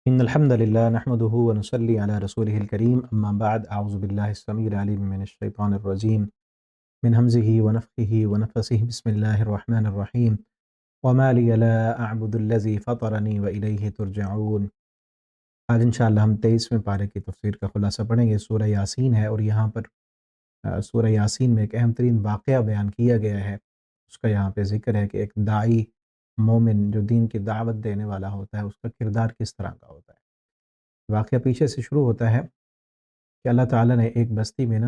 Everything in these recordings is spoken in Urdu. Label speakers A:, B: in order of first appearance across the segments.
A: إن الحمد لله نحمده ونصلي على رسوله الكريم أما بعد أعوذ بالله السميع العليم من الشيطان الرجيم من همزه ونفخه ونفثه بسم الله الرحمن الرحيم وما لي لا أعبد الذي فطرني وإليه ترجعون۔ آج انشاءاللہ ہم 23ویں پارے کی تفسیر کا خلاصہ پڑھیں گے۔ سورہ یاسین ہے اور یہاں پر سورہ یاسین میں ایک اہم ترین واقعہ بیان کیا گیا ہے، اس کا یہاں پہ ذکر ہے کہ ایک داعی مومن جو دین کی دعوت دینے والا ہوتا ہے اس کا کردار کس طرح کا ہوتا ہے۔ واقعہ پیچھے سے شروع ہوتا ہے کہ اللہ تعالیٰ نے ایک بستی میں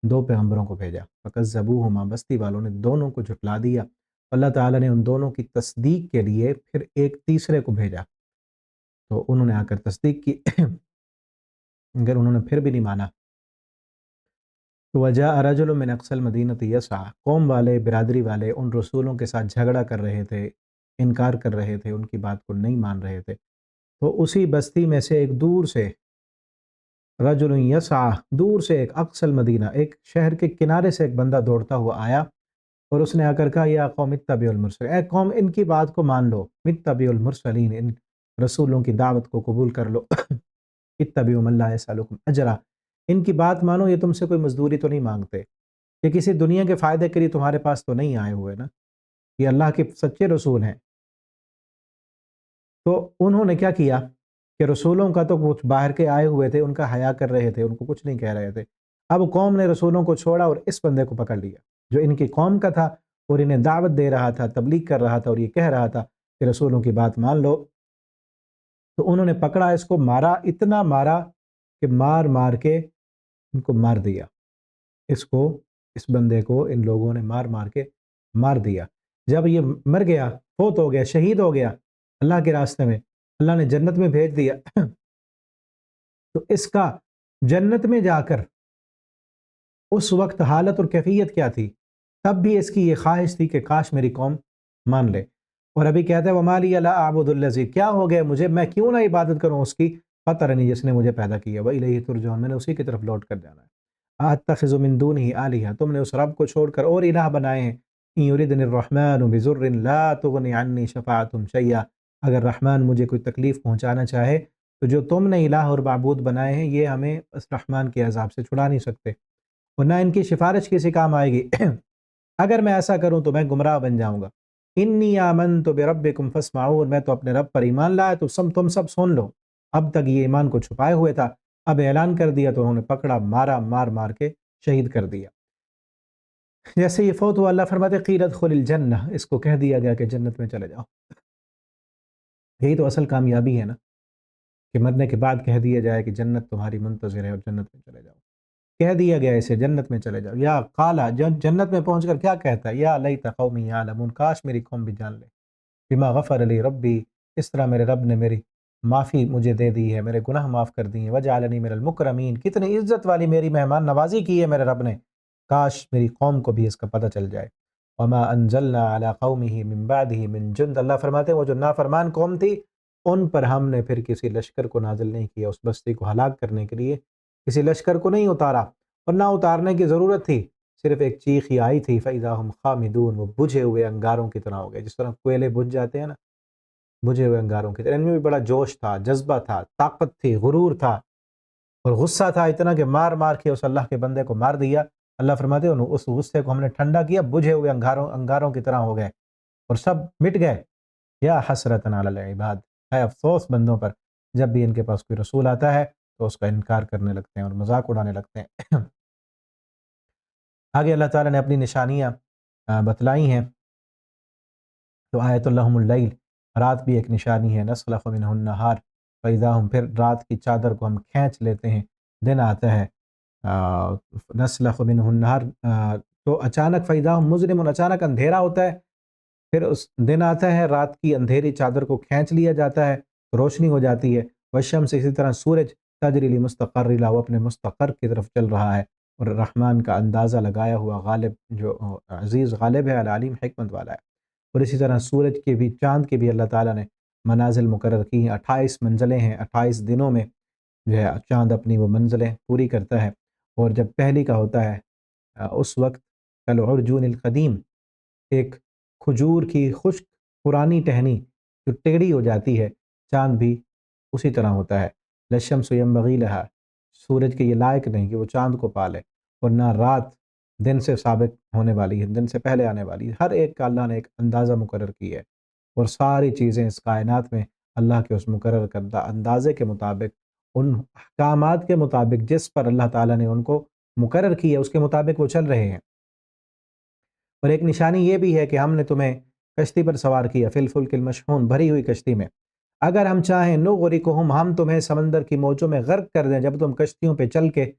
A: دو پیغمبروں کو بھیجا، فَكَذَّبُوهُمَا، بستی والوں نے دونوں کو جھٹلا دیا۔ اللہ تعالیٰ نے ان دونوں کی تصدیق کے لیے پھر ایک تیسرے کو بھیجا، تو انہوں نے آ کر تصدیق کی اگر انہوں نے پھر بھی نہیں مانا تو وَجَاءَ رَجُلٌ مِّنْ أَقْصَى الْمَدِينَةِ يَسْعَىٰ، قوم والے، برادری والے ان رسولوں کے ساتھ جھگڑا کر رہے تھے، انکار کر رہے تھے، ان کی بات کو نہیں مان رہے تھے، تو اسی بستی میں سے ایک دور سے رجل یسعیٰ، دور سے ایک اقصی المدینہ، ایک شہر کے کنارے سے ایک بندہ دوڑتا ہوا آیا اور اس نے آ کر کہا یا قوم اتبعوا المرسلین، اے قوم ان کی بات کو مان لو، اتبعوا المرسلین، ان رسولوں کی دعوت کو قبول کر لو، اتبعوا من لا یسألکم اجرا، ان کی بات مانو، یہ تم سے کوئی مزدوری تو نہیں مانگتے، یہ کسی دنیا کے فائدے کے لیے تمہارے پاس تو نہیں آئے ہوئے نا، یہ اللہ کے سچے رسول ہیں۔ تو انہوں نے کیا کیا کہ رسولوں کا تو کچھ باہر کے آئے ہوئے تھے، ان کا حیا کر رہے تھے، ان کو کچھ نہیں کہہ رہے تھے، اب قوم نے رسولوں کو چھوڑا اور اس بندے کو پکڑ لیا جو ان کی قوم کا تھا اور انہیں دعوت دے رہا تھا، تبلیغ کر رہا تھا اور یہ کہہ رہا تھا کہ رسولوں کی بات مان لو۔ تو انہوں نے پکڑا، اس کو مارا، اتنا مارا کہ مار مار کے ان کو مار دیا، اس بندے کو ان لوگوں نے مار مار کے مار دیا۔ جب یہ مر گیا، فوت ہو گیا، شہید ہو گیا اللہ کے راستے میں، اللہ نے جنت میں بھیج دیا تو اس کا جنت میں جا کر اس وقت حالت اور کیفیت کیا تھی؟ تب بھی اس کی یہ خواہش تھی کہ کاش میری قوم مان لے، اور ابھی کہتا ہے وَمَا لِيَ لَا أَعْبُدُ الَّذِي، کیا ہو گیا مجھے، میں کیوں نہ عبادت کروں اس کی، فَطَرَنِي، جس نے مجھے پیدا کیا، وَإِلَيْهِ تُرْجَعُونَ، میں نے اسی کی طرف لوٹ کر جانا ہے۔ أَتَّخِذُ مِن دُونِهِ آلِهَةً، تم نے اس رب کو چھوڑ کر اور الہ بنائے ہیں، إِن يُرِدْنِ الرَّحْمَٰنُ بِضُرٍّ لَا تُغْنِ عَنِّي شَفَاعَتُهُمْ شَيْئًا، اگر رحمان مجھے کوئی تکلیف پہنچانا چاہے تو جو تم نے الہ اور معبود بنائے ہیں یہ ہمیں اس رحمان کے عذاب سے چھڑا نہیں سکتے، اور نہ ان کی سفارش کسی کام آئے گی اگر میں ایسا کروں تو میں گمراہ بن جاؤں گا۔ انی آمنت بربکم فاسمعون، میں تو اپنے رب پر ایمان لایا تو تم سب سن لو۔ اب تک یہ ایمان کو چھپائے ہوئے تھا، اب اعلان کر دیا تو انہوں نے پکڑا، مارا، مار مار کے شہید کر دیا۔ جیسے یہ فوت ہوا، اللہ فرماتے قیل ادخل الجنہ، اس کو کہہ دیا گیا کہ جنت میں چلے جاؤ۔ یہی تو اصل کامیابی ہے نا، کہ مرنے کے بعد کہہ دیا جائے کہ جنت تمہاری منتظر ہے اور جنت میں چلے جاؤ۔ کہہ دیا گیا اسے جنت میں چلے جاؤ، یا قالا، جنت میں پہنچ کر کیا کہتا ہے، یا لیت قومی یعلمون، کاش میری قوم بھی جان لے، بما غفر لی ربی، اس طرح میرے رب نے میری معافی مجھے دے دی ہے، میرے گناہ معاف کر دیے ہیں، وجعلنی من المکرمین، کتنی عزت والی میری مہمان نوازی کی ہے میرے رب نے، کاش میری قوم کو بھی اس کا پتہ چل جائے۔ وما انزلنا علی قومہ من بعدہ من جند، اللہ فرماتے ہیں وہ جو نافرمان قوم تھی ان پر ہم نے پھر کسی لشکر کو نازل نہیں کیا، اس بستی کو ہلاک کرنے کے لیے کسی لشکر کو نہیں اتارا، اور نہ اتارنے کی ضرورت تھی، صرف ایک چیخ ہی آئی تھی، فَإِذَا هُمْ خَامِدُونَ، وہ بجھے ہوئے انگاروں کی طرح ہو گئے، جس طرح کوئلے بجھ جاتے ہیں نا، بجھے ہوئے انگاروں کی طرح۔ ان میں بھی بڑا جوش تھا، جذبہ تھا، طاقت تھی، غرور تھا اور غصہ تھا اتنا کہ مار مار کے اس اللہ کے بندے کو مار دیا۔ اللہ فرماتے ہیں اس غصے کو ہم نے ٹھنڈا کیا، بجھے ہوئے انگاروں کی طرح ہو گئے اور سب مٹ گئے۔ یا حسرتن علی العباد، ہے افسوس بندوں پر، جب بھی ان کے پاس کوئی رسول آتا ہے تو اس کا انکار کرنے لگتے ہیں اور مذاق اڑانے لگتے ہیں۔ آگے اللہ تعالیٰ نے اپنی نشانیاں بتلائی ہیں، تو آیت اللہم اللیل، رات بھی ایک نشانی ہے، نسلخ منہ النہار فإذا ہم، پھر رات کی چادر کو ہم کھینچ لیتے ہیں، دن آتا ہے، نسلخ منہ النہار، تو اچانک فإذا ہم مظلمون، اچانک اندھیرا ہوتا ہے، پھر اس دن آتا ہے، رات کی اندھیری چادر کو کھینچ لیا جاتا ہے، روشنی ہو جاتی ہے، والشمس، اسی طرح سورج، تجری لمستقر لہا، وہ اپنے مستقر کی طرف چل رہا ہے، اور رحمان کا اندازہ لگایا ہوا غالب، جو عزیز غالب ہے، العلیم حکمت والا ہے۔ اور اسی طرح سورج کے بھی، چاند کے بھی اللہ تعالیٰ نے منازل مقرر کی ہیں، 28 منزلیں ہیں، 28 دنوں میں جو ہے چاند اپنی وہ منزلیں پوری کرتا ہے، اور جب پہلی کا ہوتا ہے اس وقت کالعرجون القدیم، ایک کھجور کی خشک پرانی ٹہنی جو ٹیڑھی ہو جاتی ہے، چاند بھی اسی طرح ہوتا ہے۔ للشمس ينبغي لها، سورج کے یہ لائق نہیں کہ وہ چاند کو پالے، اور نہ رات دن سے ثابت ہونے والی ہے، دن سے پہلے آنے والی ہے۔ ہر ایک کا اللہ نے ایک اندازہ مقرر کی ہے، اور ساری چیزیں اس کائنات میں اللہ کے اس مقرر کردہ اندازے کے مطابق، ان احکامات کے مطابق جس پر اللہ تعالیٰ نے ان کو مقرر کیا اس کے مطابق وہ چل رہے ہیں۔ اور ایک نشانی یہ بھی ہے کہ ہم نے تمہیں کشتی پر سوار کیا، فی الفلک المشحون، بھری ہوئی کشتی میں۔ اگر ہم چاہیں نغرقہم، ہم تمہیں سمندر کی موجوں میں غرق کر دیں۔ جب تم کشتیوں پہ چل کے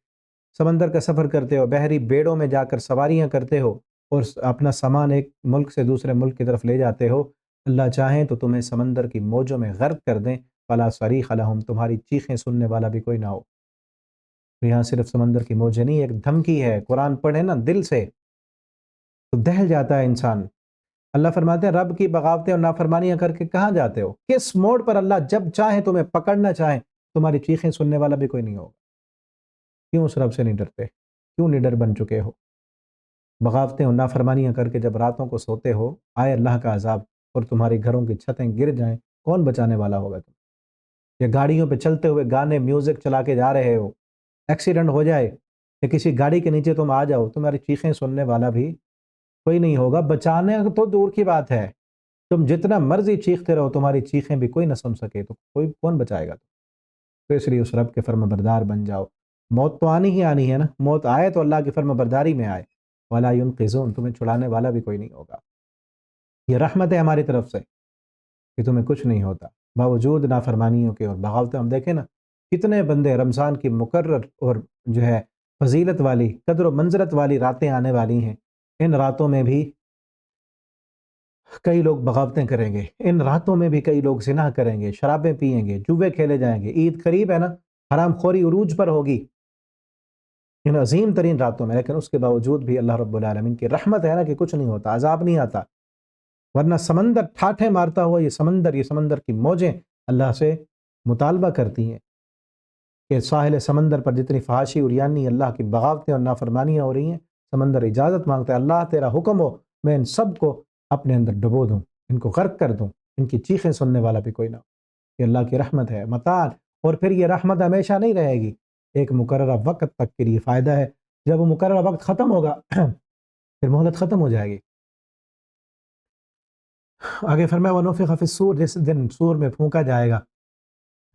A: سمندر کا سفر کرتے ہو، بحری بیڑوں میں جا کر سواریاں کرتے ہو، اور اپنا سامان ایک ملک سے دوسرے ملک کی طرف لے جاتے ہو، اللہ چاہیں تو تمہیں سمندر کی موجوں میں غرق کر دیں، فلا صریخ لہم، تمہاری چیخیں سننے والا بھی کوئی نہ ہو۔ یہاں صرف سمندر کی موجیں نہیں، ایک دھمکی ہے۔ قرآن پڑھے نا دل سے تو دہل جاتا ہے انسان۔ اللہ فرماتے ہیں رب کی بغاوتیں اور نافرمانیاں کر کے کہاں جاتے ہو؟ کس موڑ پر اللہ جب چاہیں تمہیں پکڑنا چاہیں، تمہاری چیخیں سننے والا بھی کوئی نہیں ہوگا۔ کیوں اس رب سے نہیں ڈرتے؟ کیوں نڈر بن چکے ہو؟ بغاوتیں اور نافرمانیاں کر کے جب راتوں کو سوتے ہو، آئے اللہ کا عذاب اور تمہاری گھروں کی چھتیں گر جائیں، کون بچانے والا ہوگا تم؟ یا گاڑیوں پہ چلتے ہوئے گانے میوزک چلا کے جا رہے ہو، ایکسیڈنٹ ہو جائے یا کسی گاڑی کے نیچے تم آ جاؤ، تمہاری چیخیں سننے والا بھی کوئی نہیں ہوگا۔ بچانے تو دور کی بات ہے، تم جتنا مرضی چیختے رہو، تمہاری چیخیں بھی کوئی نہ سن سکے تو کوئی کون بچائے گا؟ تو اس لیے اس رب کے فرما بردار بن جاؤ۔ موت تو آنی ہی آنی ہے نا، موت آئے تو اللہ کی فرما برداری میں آئے۔ وَلَا يُنقِذُونَ، تمہیں چھڑانے والا بھی کوئی نہیں ہوگا۔ یہ رحمت ہے ہماری طرف سے کہ تمہیں کچھ نہیں ہوتا باوجود نافرمانیوں کے اور بغاوتیں۔ ہم دیکھیں نا کتنے بندے رمضان کی مقرر اور جو ہے فضیلت والی، قدر و منزلت والی راتیں آنے والی ہیں، ان راتوں میں بھی کئی لوگ بغاوتیں کریں گے، ان راتوں میں بھی کئی لوگ زنا کریں گے، شرابیں پئیں گے، جوے کھیلے جائیں گے۔ عید قریب ہے نا، حرام خوری عروج پر ہوگی ان عظیم ترین راتوں میں، لیکن اس کے باوجود بھی اللہ رب العالمین کی رحمت ہے نا کہ کچھ نہیں ہوتا، عذاب نہیں آتا۔ ورنہ سمندر ٹھاٹھے مارتا ہوا یہ سمندر کی موجیں اللہ سے مطالبہ کرتی ہیں کہ ساحل سمندر پر جتنی فحاشی عریانی، اللہ کی بغاوتیں اور نافرمانیاں ہو رہی ہیں، سمندر اجازت مانگتا ہے، اللہ تیرا حکم ہو میں ان سب کو اپنے اندر ڈبو دوں، ان کو غرق کر دوں، ان کی چیخیں سننے والا بھی کوئی نہ ہو۔ یہ اللہ کی رحمت ہے، متاع، اور پھر یہ رحمت ہمیشہ نہیں رہے گی، ایک مقررہ وقت تک کے لیے فائدہ ہے۔ جب وہ مقررہ وقت ختم ہوگا پھر مہلت ختم ہو جائے گی۔ آگے فرمایا وَنُفِخَ فِي الصُّورِ، جس دن سور میں پھونکا جائے گا،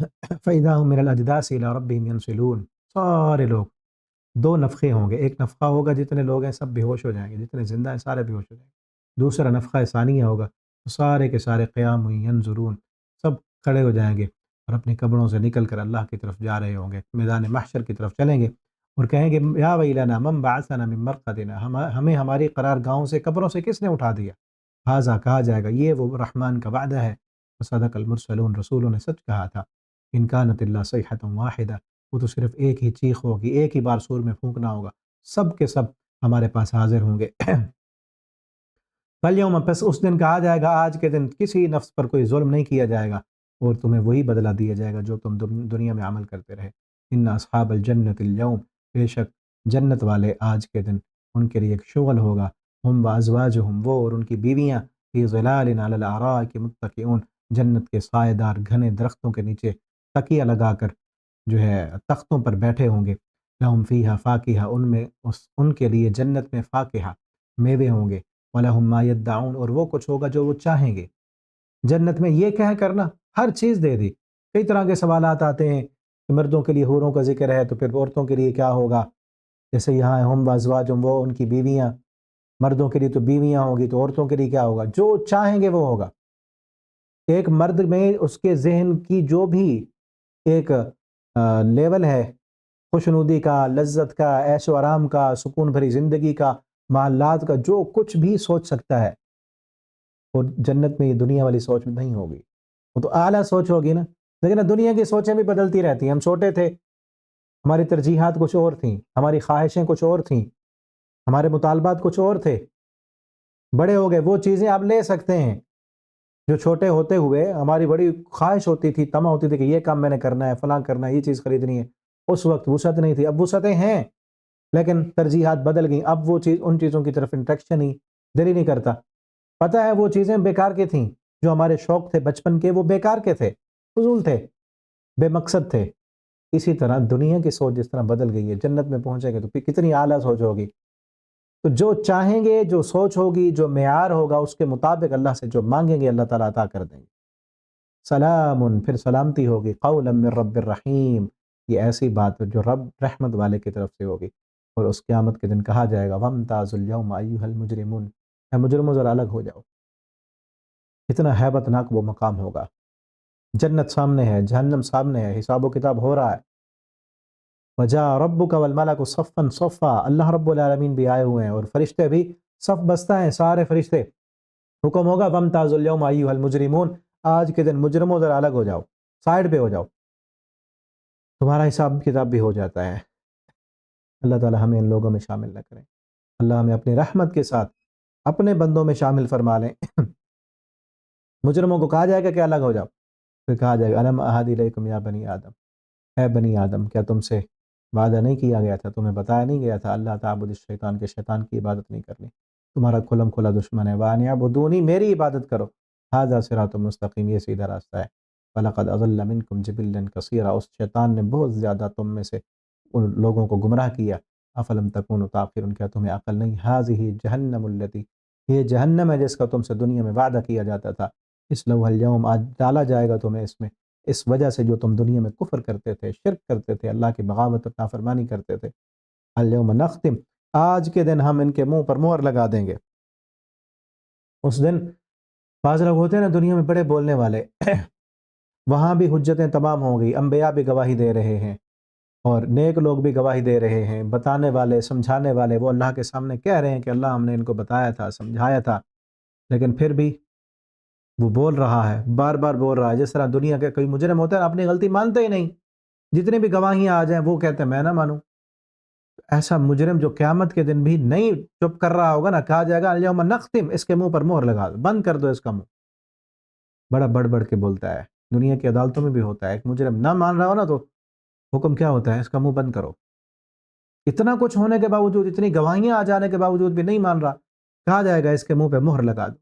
A: فَإِذَا هُم مِّنَ الْأَجْدَاثِ إِلَىٰ رَبِّهِمْ يَنْسِلُونَ، سارے لوگ، دو نفخے ہوں گے، ایک نفخہ ہوگا جتنے لوگ ہیں سب بے ہوش ہو جائیں گے، جتنے زندہ ہیں سارے بے ہوش ہو جائیں گے۔ دوسرا نفخہ ثانیہ ہوگا تو سارے کے سارے قیام ہوئی ینظرون، سب کھڑے ہو جائیں گے اور اپنی قبروں سے نکل کر اللہ کی طرف جا رہے ہوں گے، میدان محشر کی طرف چلیں گے اور کہیں گے یا ویلنا من بعثنا من مرقدنا، ہمیں ہماری قرار گاہوں سے، قبروں سے کس نے اٹھا دیا؟ ہاذا، کہا جائے گا یہ وہ رحمان کا وعدہ ہے، وصدق المرسلون، رسولوں نے سچ کہا تھا، ان کانت الا صیحۃ واحدہ، وہ تو صرف ایک ہی چیخ ہوگی، ایک ہی بار سور میں پھونکنا ہوگا، سب کے سب ہمارے پاس حاضر ہوں گے۔ فالیوم، پس اس دن کہا جائے گا آج کے دن کسی نفس پر کوئی ظلم نہیں کیا جائے گا اور تمہیں وہی بدلہ دیا جائے گا جو تم دنیا میں عمل کرتے رہے۔ ان اصحاب الجنت اليوم، بے شک جنت والے آج کے دن ان کے لیے ایک شغل ہوگا، ہم وازواجہم، وہ اور ان کی بیویاں، فی ظلال علی الارائک متکئون، جنت کے سائے دار گھنے درختوں کے نیچے تکیہ لگا کر جو ہے تختوں پر بیٹھے ہوں گے۔ لہم فیہا فاکہہ، ان کے لیے جنت میں فاکہہ، میوے ہوں گے۔ وَلَهُم مَّا يَدَّعُونَ، اور وہ کچھ ہوگا جو وہ چاہیں گے۔ جنت میں یہ کہہ کرنا ہر چیز دے دی۔ کئی طرح کے سوالات آتے ہیں کہ مردوں کے لیے حوروں کا ذکر ہے تو پھر عورتوں کے لیے کیا ہوگا؟ جیسے یہاں ہم وازواجہم، وہ ان کی بیویاں، مردوں کے لیے تو بیویاں ہوگی تو عورتوں کے لیے کیا ہوگا؟ جو چاہیں گے وہ ہوگا۔ ایک مرد میں اس کے ذہن کی جو بھی ایک لیول ہے، خوشنودی کا، لذت کا، عیش و آرام کا، سکون بھری زندگی کا، محلات کا، جو کچھ بھی سوچ سکتا ہے، اور جنت میں یہ دنیا والی سوچ نہیں ہوگی، وہ تو اعلیٰ سوچ ہوگی نا۔ لیکن دنیا کی سوچیں بھی بدلتی رہتی ہیں۔ ہم چھوٹے تھے، ہماری ترجیحات کچھ اور تھیں، ہماری خواہشیں کچھ اور تھیں، ہمارے مطالبات کچھ اور تھے۔ بڑے ہو گئے، وہ چیزیں آپ لے سکتے ہیں جو چھوٹے ہوتے ہوئے ہماری بڑی خواہش ہوتی تھی، طمع ہوتی تھی کہ یہ کام میں نے کرنا ہے، فلاں کرنا ہے، یہ چیز خریدنی ہے۔ اس وقت وسعت نہیں تھی، اب وسعتیں ہیں لیکن ترجیحات بدل گئیں، اب وہ چیز، ان چیزوں کی طرف انٹریکشن ہی دل ہی نہیں کرتا۔ پتہ ہے وہ چیزیں بیکار کی تھیں، جو ہمارے شوق تھے بچپن کے، وہ بیکار کے تھے، فضول تھے۔ بے مقصد تھے. اسی طرح دنیا کی سوچ جس طرح بدل گئی ہے، جنت میں پہنچیں گے تو پھر کتنی اعلیٰ سوچ ہوگی. تو جو چاہیں گے، جو سوچ ہوگی، جو معیار ہوگا، اس کے مطابق اللہ سے جو مانگیں گے اللہ تعالیٰ عطا کر دیں گے. سلام، پھر سلامتی ہوگی، قولا من رب الرحیم، یہ ایسی بات ہے جو رب رحمت والے کی طرف سے ہوگی. اور اس قیامت کے دن کہا جائے گا وامتازوا اليوم ایھا المجرمون، اے مجرموں ذرا الگ ہو جاؤ. اتنا ہیبت ناک وہ مقام ہوگا. جنت سامنے ہے، جہنم سامنے ہے، حساب و کتاب ہو رہا ہے. وجاء ربک والملک صفا صفا، اللہ رب العالمین بھی آئے ہوئے ہیں اور فرشتے بھی صف بستہ ہیں، سارے فرشتے. حکم ہوگا وامتازوا اليوم ایھا المجرمون، آج کے دن مجرموں ذرا الگ ہو جاؤ، سائڈ پہ ہو جاؤ، تمہارا حساب کتاب بھی ہو جاتا ہے. اللہ تعالی ہمیں ان لوگوں میں شامل نہ کریں. اللہ ہمیں اپنی رحمت کے ساتھ اپنے بندوں میں شامل فرما لیں. مجرموں کو کہا جائے گا کہ الگ ہو جاؤ، پھر کہا جائے گا الم اعہد الیکم یا بنی آدم، اے بنی آدم کیا تم سے وعدہ نہیں کیا گیا تھا، تمہیں بتایا نہیں گیا تھا اللہ تعبد الشیطان کے شیطان کی عبادت نہیں کرنی، تمہارا کھلم کھلا دشمن ہے. وان اعبدونی، میری عبادت کرو. ھذا صراط مستقیم، یہ سیدھا راستہ ہے. وَلَقَدْ أَضَلَّ مِنْكُمْ جِبِلًّا كَثِيرًا، اس شیطان نے بہت زیادہ تم میں سے ان لوگوں کو گمراہ کیا. افلم تکونوا تعقلون، کیا تمہیں عقل نہیں. ھذہ جہنم التی، یہ جہنم ہے جس کا تم سے دنیا میں وعدہ کیا جاتا تھا. اصلوها اليوم، آج ڈالا جائے گا تمہیں اس میں، اس وجہ سے جو تم دنیا میں کفر کرتے تھے، شرک کرتے تھے، اللہ کی بغاوت اور نافرمانی کرتے تھے. اليوم نختم، آج کے دن ہم ان کے منہ پر مہر لگا دیں گے. اس دن بعض لوگ ہوتے ہیں نا دنیا میں بڑے بولنے والے، وہاں بھی حجتیں تمام ہو گئی، انبیاء بھی گواہی دے رہے ہیں اور نیک لوگ بھی گواہی دے رہے ہیں، بتانے والے، سمجھانے والے، وہ اللہ کے سامنے کہہ رہے ہیں کہ اللہ ہم نے ان کو بتایا تھا، سمجھایا تھا، لیکن پھر بھی وہ بول رہا ہے، بار بار بول رہا ہے. جس طرح دنیا کے کوئی مجرم ہوتا ہے اپنی غلطی مانتے ہی نہیں، جتنی بھی گواہیاں آ جائیں وہ کہتے ہیں میں نہ مانوں. ایسا مجرم جو قیامت کے دن بھی نہیں چپ کر رہا ہوگا نا، کہا جائے گا الیوم نختم، اس کے منہ پر مہر لگا دو، بند کر دو اس کا منہ. بڑا بڑھ بڑھ کے بولتا ہے. دنیا کی عدالتوں میں بھی ہوتا ہے، ایک مجرم نہ مان رہا ہو نا تو حکم کیا ہوتا ہے، اس کا منہ بند کرو. اتنا کچھ ہونے کے باوجود، اتنی گواہیاں آ جانے کے باوجود بھی نہیں مان رہا، کہا جائے گا اس کے منہ پہ مہر لگا دو.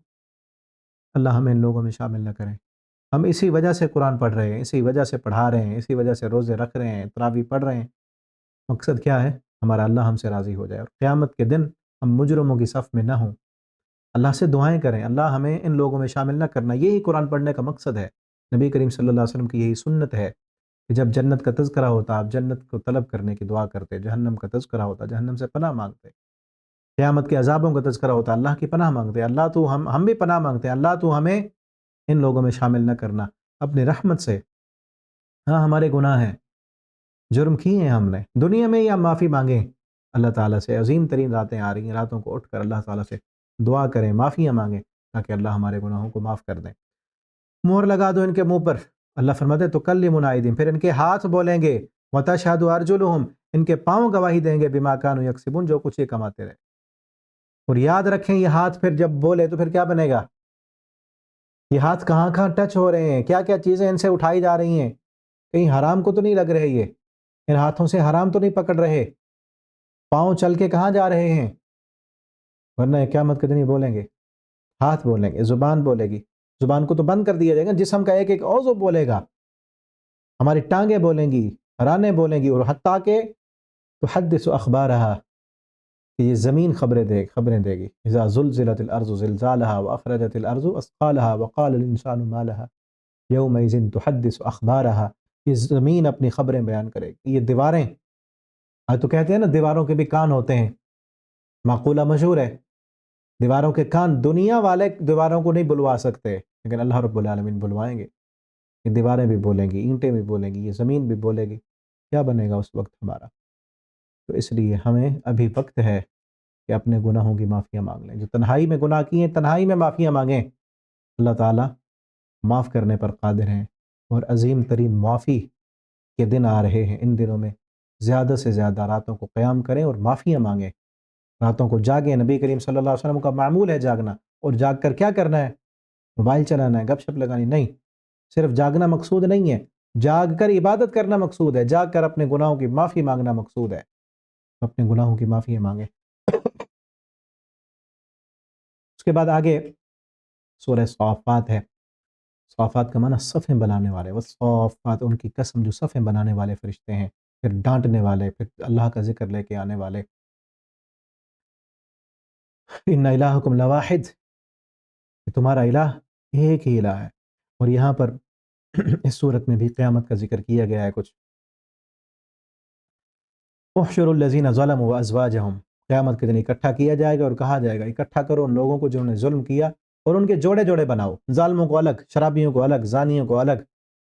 A: اللہ ہمیں ان لوگوں میں شامل نہ کریں. ہم اسی وجہ سے قرآن پڑھ رہے ہیں، اسی وجہ سے پڑھا رہے ہیں، اسی وجہ سے روزے رکھ رہے ہیں، تراویح پڑھ رہے ہیں. مقصد کیا ہے؟ ہمارا اللہ ہم سے راضی ہو جائے اور قیامت کے دن ہم مجرموں کی صف میں نہ ہوں. اللہ سے دعائیں کریں اللہ ہمیں ان لوگوں میں شامل نہ کرنا. یہی قرآن پڑھنے کا مقصد ہے. نبی کریم صلی اللہ علیہ وسلم کی یہی سنت ہے کہ جب جنت کا تذکرہ ہوتا آپ جنت کو طلب کرنے کی دعا کرتے، جہنم کا تذکرہ ہوتا جہنم سے پناہ مانگتے، قیامت کے عذابوں کا تذکرہ ہوتا اللہ کی پناہ مانگتے. اللہ تو ہم بھی پناہ مانگتے ہیں، اللہ تو ہمیں ان لوگوں میں شامل نہ کرنا اپنی رحمت سے. ہاں ہمارے گناہ ہیں، جرم کیے ہیں ہم نے، دنیا میں ہی ہم معافی مانگیں اللہ تعالیٰ سے. عظیم ترین راتیں آ رہی ہیں، راتوں کو اٹھ کر اللہ تعالیٰ سے دعا کریں، معافیاں مانگیں تاکہ اللہ ہمارے گناہوں کو معاف کر دیں. مہر لگا دو ان کے منہ پر. اللہ فرماتے ہیں تکلمنا ایدیہم، پھر ان کے ہاتھ بولیں گے، وتشہد ارجلہم، ان کے پاؤں گواہی دیں گے، بما کانوا یکسبون، جو کچھ یہ کماتے رہے. اور یاد رکھیں یہ ہاتھ پھر جب بولے تو پھر کیا بنے گا؟ یہ ہاتھ کہاں کہاں ٹچ ہو رہے ہیں، کیا کیا چیزیں ان سے اٹھائی جا رہی ہیں، کہیں حرام کو تو نہیں لگ رہے، یہ ان ہاتھوں سے حرام تو نہیں پکڑ رہے، پاؤں چل کے کہاں جا رہے ہیں؟ ورنہ قیامت کے دن ہی بولیں گے. ہاتھ بولیں گے، زبان بولے گی. زبان کو تو بند کر دیا جائے گا، جسم کا ایک ایک عضو بولے گا. ہماری ٹانگیں بولیں گی، رانیں بولیں گی، اور حتیٰ کہ تحدث اخبارہا، کہ یہ زمین خبریں دے گی. اذا زلزلت الارض زلزالہا واخرجت الارض اثقالہا وقال الانسان ما لہا یومئذ تحدث اخبارہا. یہ زمین اپنی خبریں بیان کرے گی. یہ دیواریں، آج تو کہتے ہیں نا دیواروں کے بھی کان ہوتے ہیں، معقولہ مشہور ہے. دیواروں کے کان، دنیا والے دیواروں کو نہیں بلوا سکتے لیکن اللہ رب العالمین بلوائیں گے. یہ دیواریں بھی بولیں گی، اینٹیں بھی بولیں گی، یہ زمین بھی بولے گی. کیا بنے گا اس وقت ہمارا؟ تو اس لیے ہمیں ابھی وقت ہے کہ اپنے گناہوں کی معافیاں مانگ لیں. جو تنہائی میں گناہ کیے ہیں تنہائی میں معافیاں مانگیں، اللہ تعالیٰ معاف کرنے پر قادر ہیں. اور عظیم ترین معافی کے دن آ رہے ہیں، ان دنوں میں زیادہ سے زیادہ راتوں کو قیام کریں اور معافیاں مانگیں، راتوں کو جاگیں. نبی کریم صلی اللہ علیہ وسلم کا معمول ہے جاگنا، اور جاگ کر کیا کرنا ہے؟ موبائل چلانا ہے، گپ شپ لگانی نہیں. صرف جاگنا مقصود نہیں ہے، جاگ کر عبادت کرنا مقصود ہے، جاگ کر اپنے گناہوں کی معافی مانگنا مقصود ہے. اپنے گناہوں کی معافی مانگیں. اس کے بعد آگے سورہ صافات ہے. صافات کا معنی صفیں بنانے والے، والصافات ان کی قسم جو صفیں بنانے والے فرشتے ہیں، پھر ڈانٹنے والے، پھر اللہ کا ذکر لے کے آنے والے۔ ان الہکم لواحد، کہ تمہارا الہ ایک ہی الہ ہے۔ اور یہاں پر اس صورت میں بھی قیامت کا ذکر کیا گیا ہے کچھ۔ احشروا الذین ظلموا وازواجہم، قیامت کے دن اکٹھا کیا جائے گا اور کہا جائے گا اکٹھا کرو ان لوگوں کو جنہوں نے ظلم کیا اور ان کے جوڑے جوڑے بناؤ، ظالموں کو الگ، شرابیوں کو الگ، زانیوں کو الگ،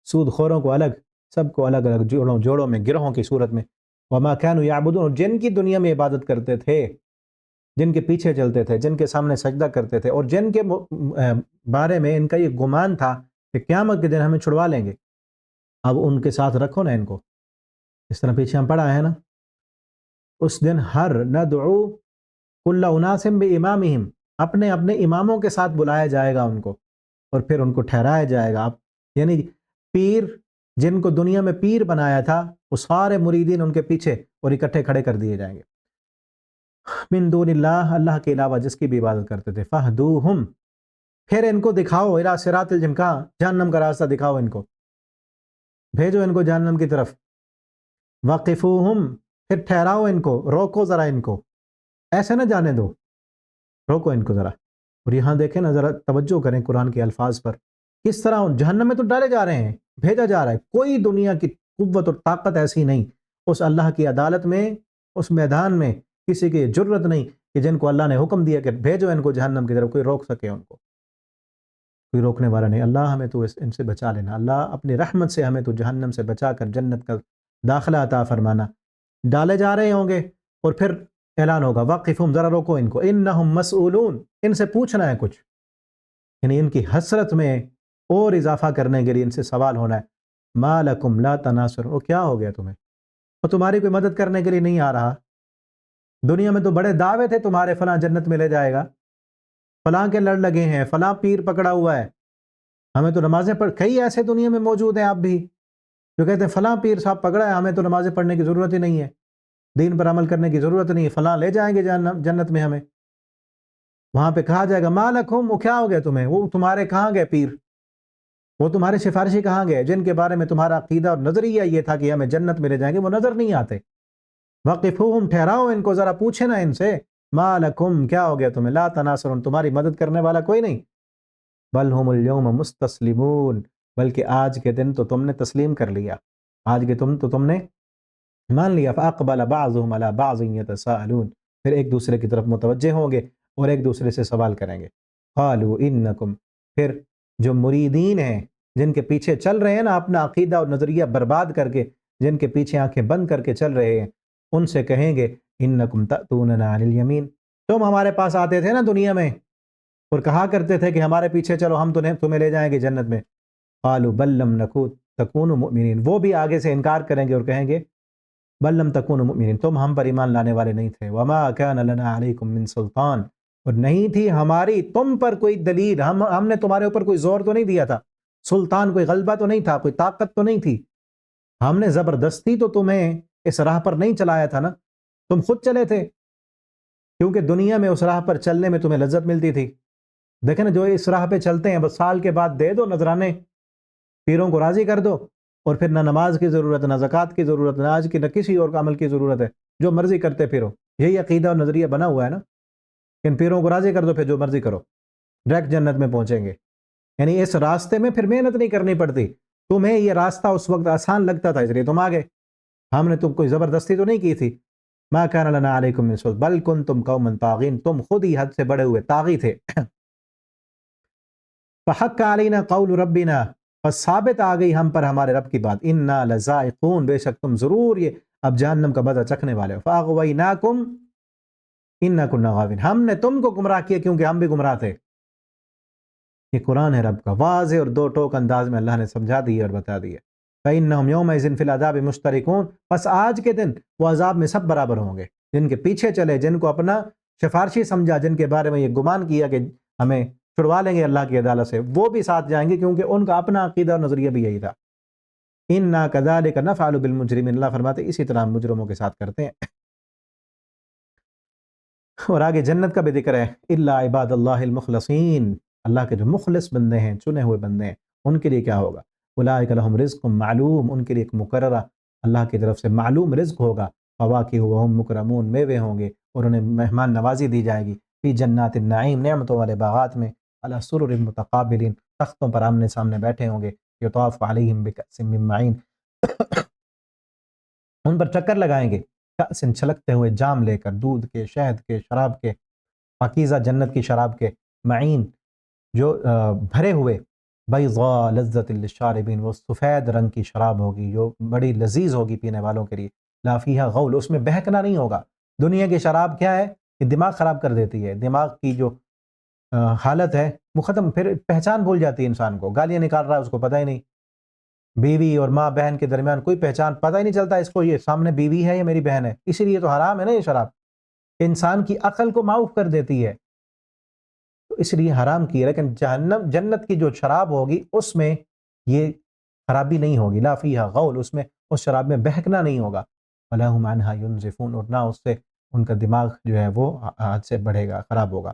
A: سود خوروں کو الگ، سب کو الگ الگ جوڑوں میں، گروہوں کی صورت میں۔ وما كانوا يعبدون، جن کی دنیا میں عبادت کرتے تھے، جن کے پیچھے چلتے تھے، جن کے سامنے سجدہ کرتے تھے، اور جن کے بارے میں ان کا یہ گمان تھا کہ قیامت کے دن ہمیں چھڑوا لیں گے، اب ان کے ساتھ رکھو نا ان کو۔ اس طرح پیچھے ہم پڑھا ہے نا، اس دن ہر ندعو کل اناس بامامہم، اپنے اپنے اماموں کے ساتھ بلایا جائے گا ان کو، اور پھر ان کو ٹھہرایا جائے گا۔ یعنی پیر جن کو دنیا میں پیر بنایا تھا، وہ سارے مریدین ان کے پیچھے اور اکٹھے کھڑے کر دیے جائیں گے۔ من دون اللہ، اللہ کے علاوہ جس کی بھی عبادت کرتے تھے، فہدوہم، پھر ان کو دکھاؤ، الی صراط الجحیم، کہاں؟ جہنم کا راستہ دکھاؤ ان کو، بھیجو ان کو جہنم کی طرف۔ وقفوہم، پھر ٹھہراؤ ان کو، روکو ذرا ان کو، ایسے نہ جانے دو، روکو ان کو ذرا۔ اور یہاں دیکھیں نا، ذرا توجہ کریں قرآن کے الفاظ پر، کس طرح جہنم میں تو ڈالے جا رہے ہیں، بھیجا جا رہا ہے۔ کوئی دنیا کی قوت اور طاقت ایسی نہیں اس اللہ کی عدالت میں، اس میدان میں کسی کی جرت نہیں کہ جن کو اللہ نے حکم دیا کہ بھیجو ان کو جہنم کی طرف، کوئی روک سکے ان کو، کوئی روکنے والا نہیں۔ اللہ ہمیں تو ان سے بچا لینا، اللہ اپنی رحمت سے ہمیں تو جہنم سے بچا کر جنت کا داخلہ عطا فرمانا۔ ڈالے جا رہے ہوں گے اور پھر اعلان ہوگا وقفہم، ذرا روکو ان کو، انہم مسئولون، ان سے پوچھنا ہے کچھ، یعنی ان کی حسرت میں اور اضافہ کرنے کے لیے ان سے سوال ہونا ہے۔ ما لکم لا تناصر، وہ کیا ہو گیا تمہیں، وہ تمہاری کوئی مدد کرنے کے لیے نہیں آ رہا؟ دنیا میں تو بڑے دعوے تھے تمہارے، فلاں جنت میں لے جائے گا، فلاں کے لڑ لگے ہیں، فلاں پیر پکڑا ہوا ہے، ہمیں تو نمازیں پڑھ، کئی ایسے دنیا میں موجود ہیں آپ بھی جو کہتے ہیں فلاں پیر صاحب پکڑا ہے، ہمیں تو نمازیں پڑھنے کی ضرورت ہی نہیں ہے، دین پر عمل کرنے کی ضرورت نہیں ہے، فلاں لے جائیں گے جنت میں ہمیں۔ وہاں پہ کہا جائے گا ما لکم، وہ کیا ہو گیا تمہیں، وہ تمہارے کہاں گئے پیر، وہ تمہارے سفارشی کہاں گئے جن کے بارے میں تمہارا عقیدہ اور نظریہ یہ تھا کہ ہمیں جنت میں لے جائیں گے، وہ نظر نہیں آتے۔ وقفوہم، ٹھہراؤ ان کو، ذرا پوچھے نا ان سے، ما لکم، کیا ہو گیا تمہیں، لا تناصرون، تمہاری مدد کرنے والا کوئی نہیں۔ بل ہم اليوم مستسلمون، بلکہ آج کے دن تو تم نے تسلیم کر لیا، آج کے تم نے مان لیا۔ فاقبل بعضهم على بعض يتساءلون، پھر ایک دوسرے کی طرف متوجہ ہوں گے اور ایک دوسرے سے سوال کریں گے۔ قالوا انکم، پھر جو مریدین ہیں، جن کے پیچھے چل رہے ہیں نا، اپنا عقیدہ اور نظریہ برباد کر کے، جن کے پیچھے آنکھیں بند کر کے چل رہے ہیں، ان سے کہیں گے انکم تأتوننا عن الیمین، تم ہمارے پاس آتے تھے نا دنیا میں اور کہا کرتے تھے کہ ہمارے پیچھے چلو، ہم تمہیں لے جائیں گے جنت میں۔ قالوا بل لم تکونوا مؤمنین، وہ بھی آگے سے انکار کریں گے اور کہیں گے بل لم تکونوا مؤمنین، تم ہم پر ایمان لانے والے نہیں تھے۔ وما کان لنا علیکم من سلطان، اور نہیں تھی ہماری تم پر کوئی دلیل، ہم نے تمہارے اوپر کوئی زور تو نہیں دیا تھا، سلطان کوئی غلبہ تو نہیں تھا، کوئی طاقت تو نہیں تھی، ہم نے زبردستی تو تمہیں اس راہ پر نہیں چلایا تھا نا، تم خود چلے تھے، کیونکہ دنیا میں اس راہ پر چلنے میں تمہیں لذت ملتی تھی۔ دیکھیں نا، جو اس راہ پہ چلتے ہیں بس سال کے بعد دے دو نذرانے، پیروں کو راضی کر دو، اور پھر نہ نماز کی ضرورت، نہ زکوٰۃ کی ضرورت، نہ آج کی نہ کسی اور عمل کی ضرورت ہے، جو مرضی کرتے پھرو۔ یہی عقیدہ اور نظریہ بنا ہوا ہے نا، ان پیروں کو راضی کر دو، پھر جو مرضی کرو، ڈائریکٹ جنت میں پہنچیں گے۔ یعنی اس راستے میں پھر محنت نہیں کرنی پڑتی، تمہیں یہ راستہ اس وقت آسان لگتا تھا اس لیے تم آگے، ہم نے تم کوئی زبردستی تو نہیں کی تھی۔ ما کان لنا علیکم من سلطان بل کنتم قوما طاغین، تم خود ہی حد سے بڑے ہوئے طاغی تھے۔ فحق علینا قول ربنا، پس ثابت آ گئی ہم پر ہمارے رب کی بات، انا لذائقون، بے شک تم ضرور یہ اب جہنم کا مزہ چکھنے والے ہو۔ فاغویناکم انا کنا غاوین، ہم نے تم کو گمراہ کیا کیونکہ ہم بھی گمراہ تھے۔ یہ قرآن ہے رب کا، واضح اور دو ٹوک انداز میں اللہ نے سمجھا دی اور بتا دیا۔ فإنہم یومئذ فی العذاب مشترکون، پس آج کے دن وہ عذاب میں سب برابر ہوں گے، جن کے پیچھے چلے، جن کو اپنا سفارشی سمجھا، جن کے بارے میں یہ گمان کیا کہ ہمیں چھڑوا لیں گے اللہ کی عدالت سے، وہ بھی ساتھ جائیں گے کیونکہ ان کا اپنا عقیدہ اور نظریہ بھی یہی تھا۔ انا کذالک نفعل بالمجرمین، اللہ فرماتے اسی طرح ہم مجرموں کے ساتھ کرتے ہیں۔ اور آگے جنت کا بھی ذکر ہے، الا عباد اللہ المخلصین، اللہ کے جو مخلص بندے ہیں، چنے ہوئے بندے ہیں، ان کے لیے کیا ہوگا؟ اولئک لہم رزق معلوم، ان کے لیے ایک مقررہ اللہ کی طرف سے معلوم رزق ہوگا، فواکہ وہم مکرمون، میوے ہوں گے اور انہیں مہمان نوازی دی جائے گی، فی جنات النعیم، نعمتوں والے باغات میں، علی سرر متقابلین، تختوں پر آمنے سامنے بیٹھے ہوں گے، یطاف علیہم بکأس من معین، ان پر چکر لگائیں گے کأس، چھلکتے ہوئے جام لے کر، دودھ کے، شہد کے، شراب کے، پاکیزہ جنت کی شراب کے، معین جو بھرے ہوئے، بیضاء لذت للشاربین، وہ سفید رنگ کی شراب ہوگی جو بڑی لذیذ ہوگی پینے والوں کے لیے، لا فیہا غول، اس میں بہکنا نہیں ہوگا۔ دنیا کی شراب کیا ہے کہ دماغ خراب کر دیتی ہے، دماغ کی جو حالت ہے وہ ختم، پھر پہچان بھول جاتی ہے انسان کو، گالیاں نکال رہا ہے اس کو پتہ ہی نہیں، بیوی اور ماں بہن کے درمیان کوئی پہچان، پتہ ہی نہیں چلتا اس کو یہ سامنے بیوی ہے یا میری بہن ہے، اسی لیے تو حرام ہے نا یہ شراب، کہ انسان کی عقل کو معوف کر دیتی ہے، تو اس لیے حرام کی ہے۔ لیکن جہنم، جنت کی جو شراب ہوگی اس میں یہ خرابی نہیں ہوگی، لا فیہا غول، اس میں اس شراب میں بہکنا نہیں ہوگا، ولا هم عنہا ینزفون، اور نہ اس سے ان کا دماغ جو ہے وہ حد سے بڑھے گا، خراب ہوگا۔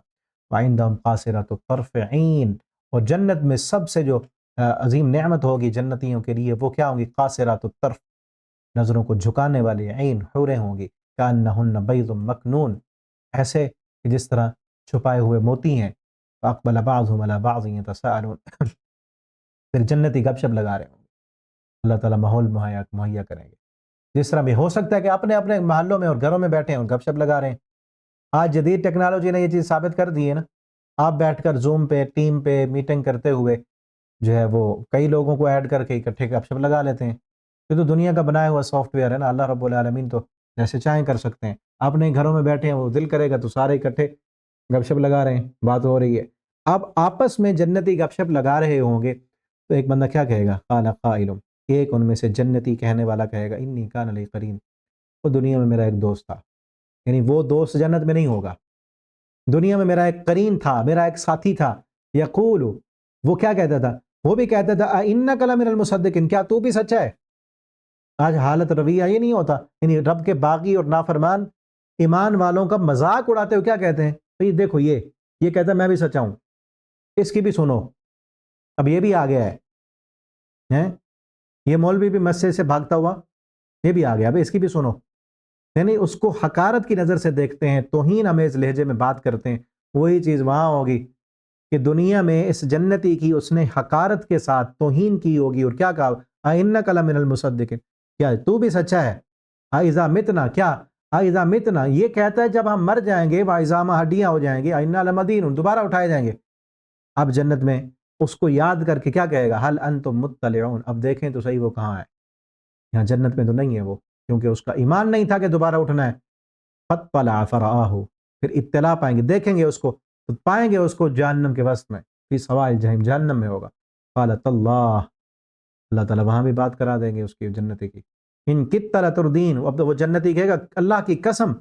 A: وعندہم قاصرات الطرف عین، اور جنت میں سب سے جو عظیم نعمت ہوگی جنتیوں کے لیے وہ کیا ہوں گی؟ قاصرات الطرف، نظروں کو جھکانے والی، عین، حوریں ہوں گی، کأنہن بیض مکنون، ایسے کہ جس طرح چھپائے ہوئے موتی ہیں، فاقبل بعضهم على بعض يتساءلون، پھر جنتی گپ شپ لگا رہے ہوں گے، اللہ تعالیٰ ماحول مہیا کریں گے، جس طرح بھی ہو سکتا ہے کہ اپنے اپنے محلوں میں اور گھروں میں بیٹھے ہیں اور گپ شپ لگا رہے ہیں۔ آج جدید ٹیکنالوجی نے یہ چیز ثابت کر دی ہے نا، آپ بیٹھ کر زوم پہ، ٹیم پہ میٹنگ کرتے ہوئے جو ہے وہ کئی لوگوں کو ایڈ کر کے اکٹھے گپ شپ لگا لیتے ہیں، یہ تو دنیا کا بنایا ہوا سافٹ ویئر ہے نا، اللہ رب العالمین تو جیسے چاہیں کر سکتے ہیں، اپنے گھروں میں بیٹھے ہیں، وہ دل کرے گا تو سارے اکٹھے گپ شپ لگا رہے ہیں، بات ہو رہی ہے۔ اب آپس میں جنتی گپ شپ لگا رہے ہوں گے تو ایک بندہ کیا کہے گا؟ قال قائل، ایک ان میں سے جنتی کہنے والا کہے گا، انی کان لی قرین، وہ دنیا میں میرا ایک دوست تھا، یعنی وہ دوست جنت میں نہیں ہوگا، دنیا میں میرا ایک قرین تھا، میرا ایک ساتھی تھا، یقول، وہ کیا کہتا تھا؟ وہ بھی کہتا تھا اِنَّکَ لَمِنَ الْمُصَدِّقِينَ، کیا تو بھی سچا ہے؟ آج حالت رویہ یہ نہیں ہوتا، یعنی رب کے باغی اور نافرمان ایمان والوں کا مذاق اڑاتے ہوئے کیا کہتے ہیں؟ بھئی دیکھو یہ کہتا ہے میں بھی سچا ہوں، اس کی بھی سنو، اب یہ بھی آ گیا ہے، ہیں؟ یہ مولوی بھی مسجد سے بھاگتا ہوا یہ بھی آ گیا، ابھی اس کی بھی سنو، یعنی اس کو حقارت کی نظر سے دیکھتے ہیں، توہین امیز لہجے میں بات کرتے ہیں۔ وہی چیز وہاں ہوگی کہ دنیا میں اس جنتی کی اس نے حقارت کے ساتھ توہین کی ہوگی، اور کیا کہا؟ اِنَّکَ لَمِنَ الْمُصَدِّقِينَ، کیا تو بھی سچا ہے؟ اِذَا مِتْنَا، کیا اِذَا مِتْنَا، یہ کہتا ہے جب ہم مر جائیں گے، وَعِظَامًا، ہڈیاں ہو جائیں گے، اِنَّا لَمَدِينُونَ، دوبارہ اٹھائے جائیں گے۔ اب جنت میں اس کو یاد کر کے کیا کہے گا؟ هَلْ أَنْتُمْ مُطَّلِعُونَ، اب دیکھیں تو صحیح وہ کہاں ہے، یہاں جنت میں تو نہیں ہے وہ، کیونکہ اس کا ایمان نہیں تھا کہ دوبارہ اٹھنا ہے۔ فَاطَّلَعَ فَرَآهُ، پھر اطلاع پائیں گے، دیکھیں گے اس کو تو پائیں گے اس کو جہنم کے وسط میں، فی سواء الجحیم، جہنم میں ہوگا۔ قال تاللہ، اللہ تعالیٰ وہاں بھی بات کرا دیں گے اس کی جنتی کی، ان کدت لتردین، اب تو وہ جنتی کہے گا اللہ کی قسم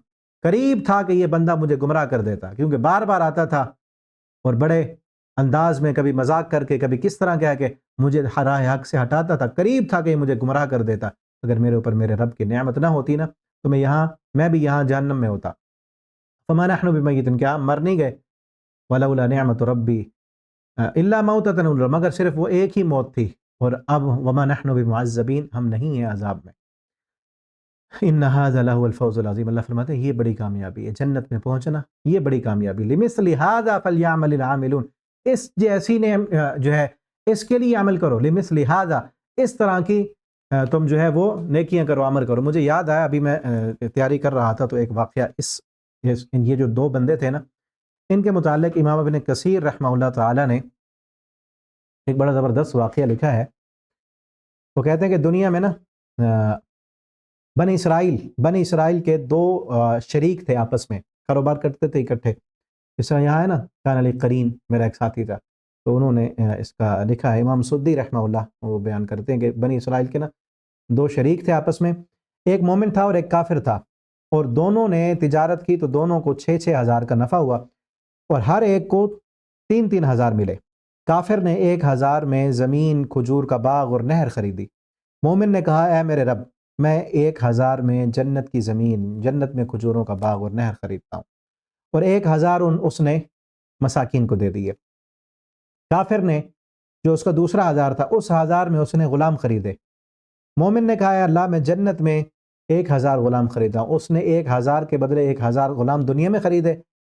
A: قریب تھا کہ یہ بندہ مجھے گمراہ کر دیتا، کیونکہ بار بار آتا تھا اور بڑے انداز میں کبھی مذاق کر کے، کبھی کس طرح کہہ کے مجھے راہ حق سے ہٹاتا تھا، قریب تھا کہ یہ مجھے گمراہ کر دیتا، اگر میرے اوپر میرے رب کی نعمت نہ ہوتی نا تو میں بھی یہاں جہنم میں ہوتا۔ فما نحن بمیتین، کیا ہم مر نہیں گئے؟ ولولا نعمت ربی الا موتۃ، مگر صرف وہ ایک ہی موت تھی، اور اب وما نحن بمعذبین، ہم نہیں ہیں عذاب میں۔ ان ھذا لہو الفوز العظیم، اللہ فرماتے ہیں یہ بڑی کامیابی ہے، جنت میں پہنچنا یہ بڑی کامیابی، لمثل ھذا فلیعمل العاملون، اس جیسی نے جو ہے اس کے لیے عمل کرو، لمثل ھذا، اس طرح کی تم جو ہے وہ نیکیاں کرو، عمل کرو۔ مجھے یاد آیا ابھی میں تیاری کر رہا تھا تو ایک واقعہ یہ جو دو بندے تھے نا ان کے متعلق امام ابن کثیر رحمہ اللہ تعالی نے ایک بڑا زبردست واقعہ لکھا ہے۔ وہ کہتے ہیں کہ دنیا میں نا بنی اسرائیل کے دو شریک تھے، آپس میں کاروبار کرتے تھے اکٹھے، اس طرح یہاں ہے نا کان علی قرین، میرا ایک ساتھی تھا، تو انہوں نے اس کا لکھا ہے، امام سدی رحمہ اللہ وہ بیان کرتے ہیں کہ بنی اسرائیل کے نا دو شریک تھے آپس میں، ایک مومن تھا اور ایک کافر تھا، اور دونوں نے تجارت کی تو دونوں کو 6,000 کا نفع ہوا، اور ہر ایک کو 3,000 ملے۔ کافر نے 1,000 میں زمین، کھجور کا باغ اور نہر خریدی۔ مومن نے کہا اے میرے رب، میں 1,000 میں جنت کی زمین، جنت میں کھجوروں کا باغ اور نہر خریدتا ہوں، اور 1,000 اس نے مساکین کو دے دیے۔ کافر نے جو اس کا دوسرا ہزار تھا، اس ہزار میں اس نے غلام خریدے۔ مومن نے کہا، اللہ میں جنت میں 1000 غلام خریدا ہوں۔ اس نے 1000 کے بدلے 1000 غلام دنیا میں خریدے۔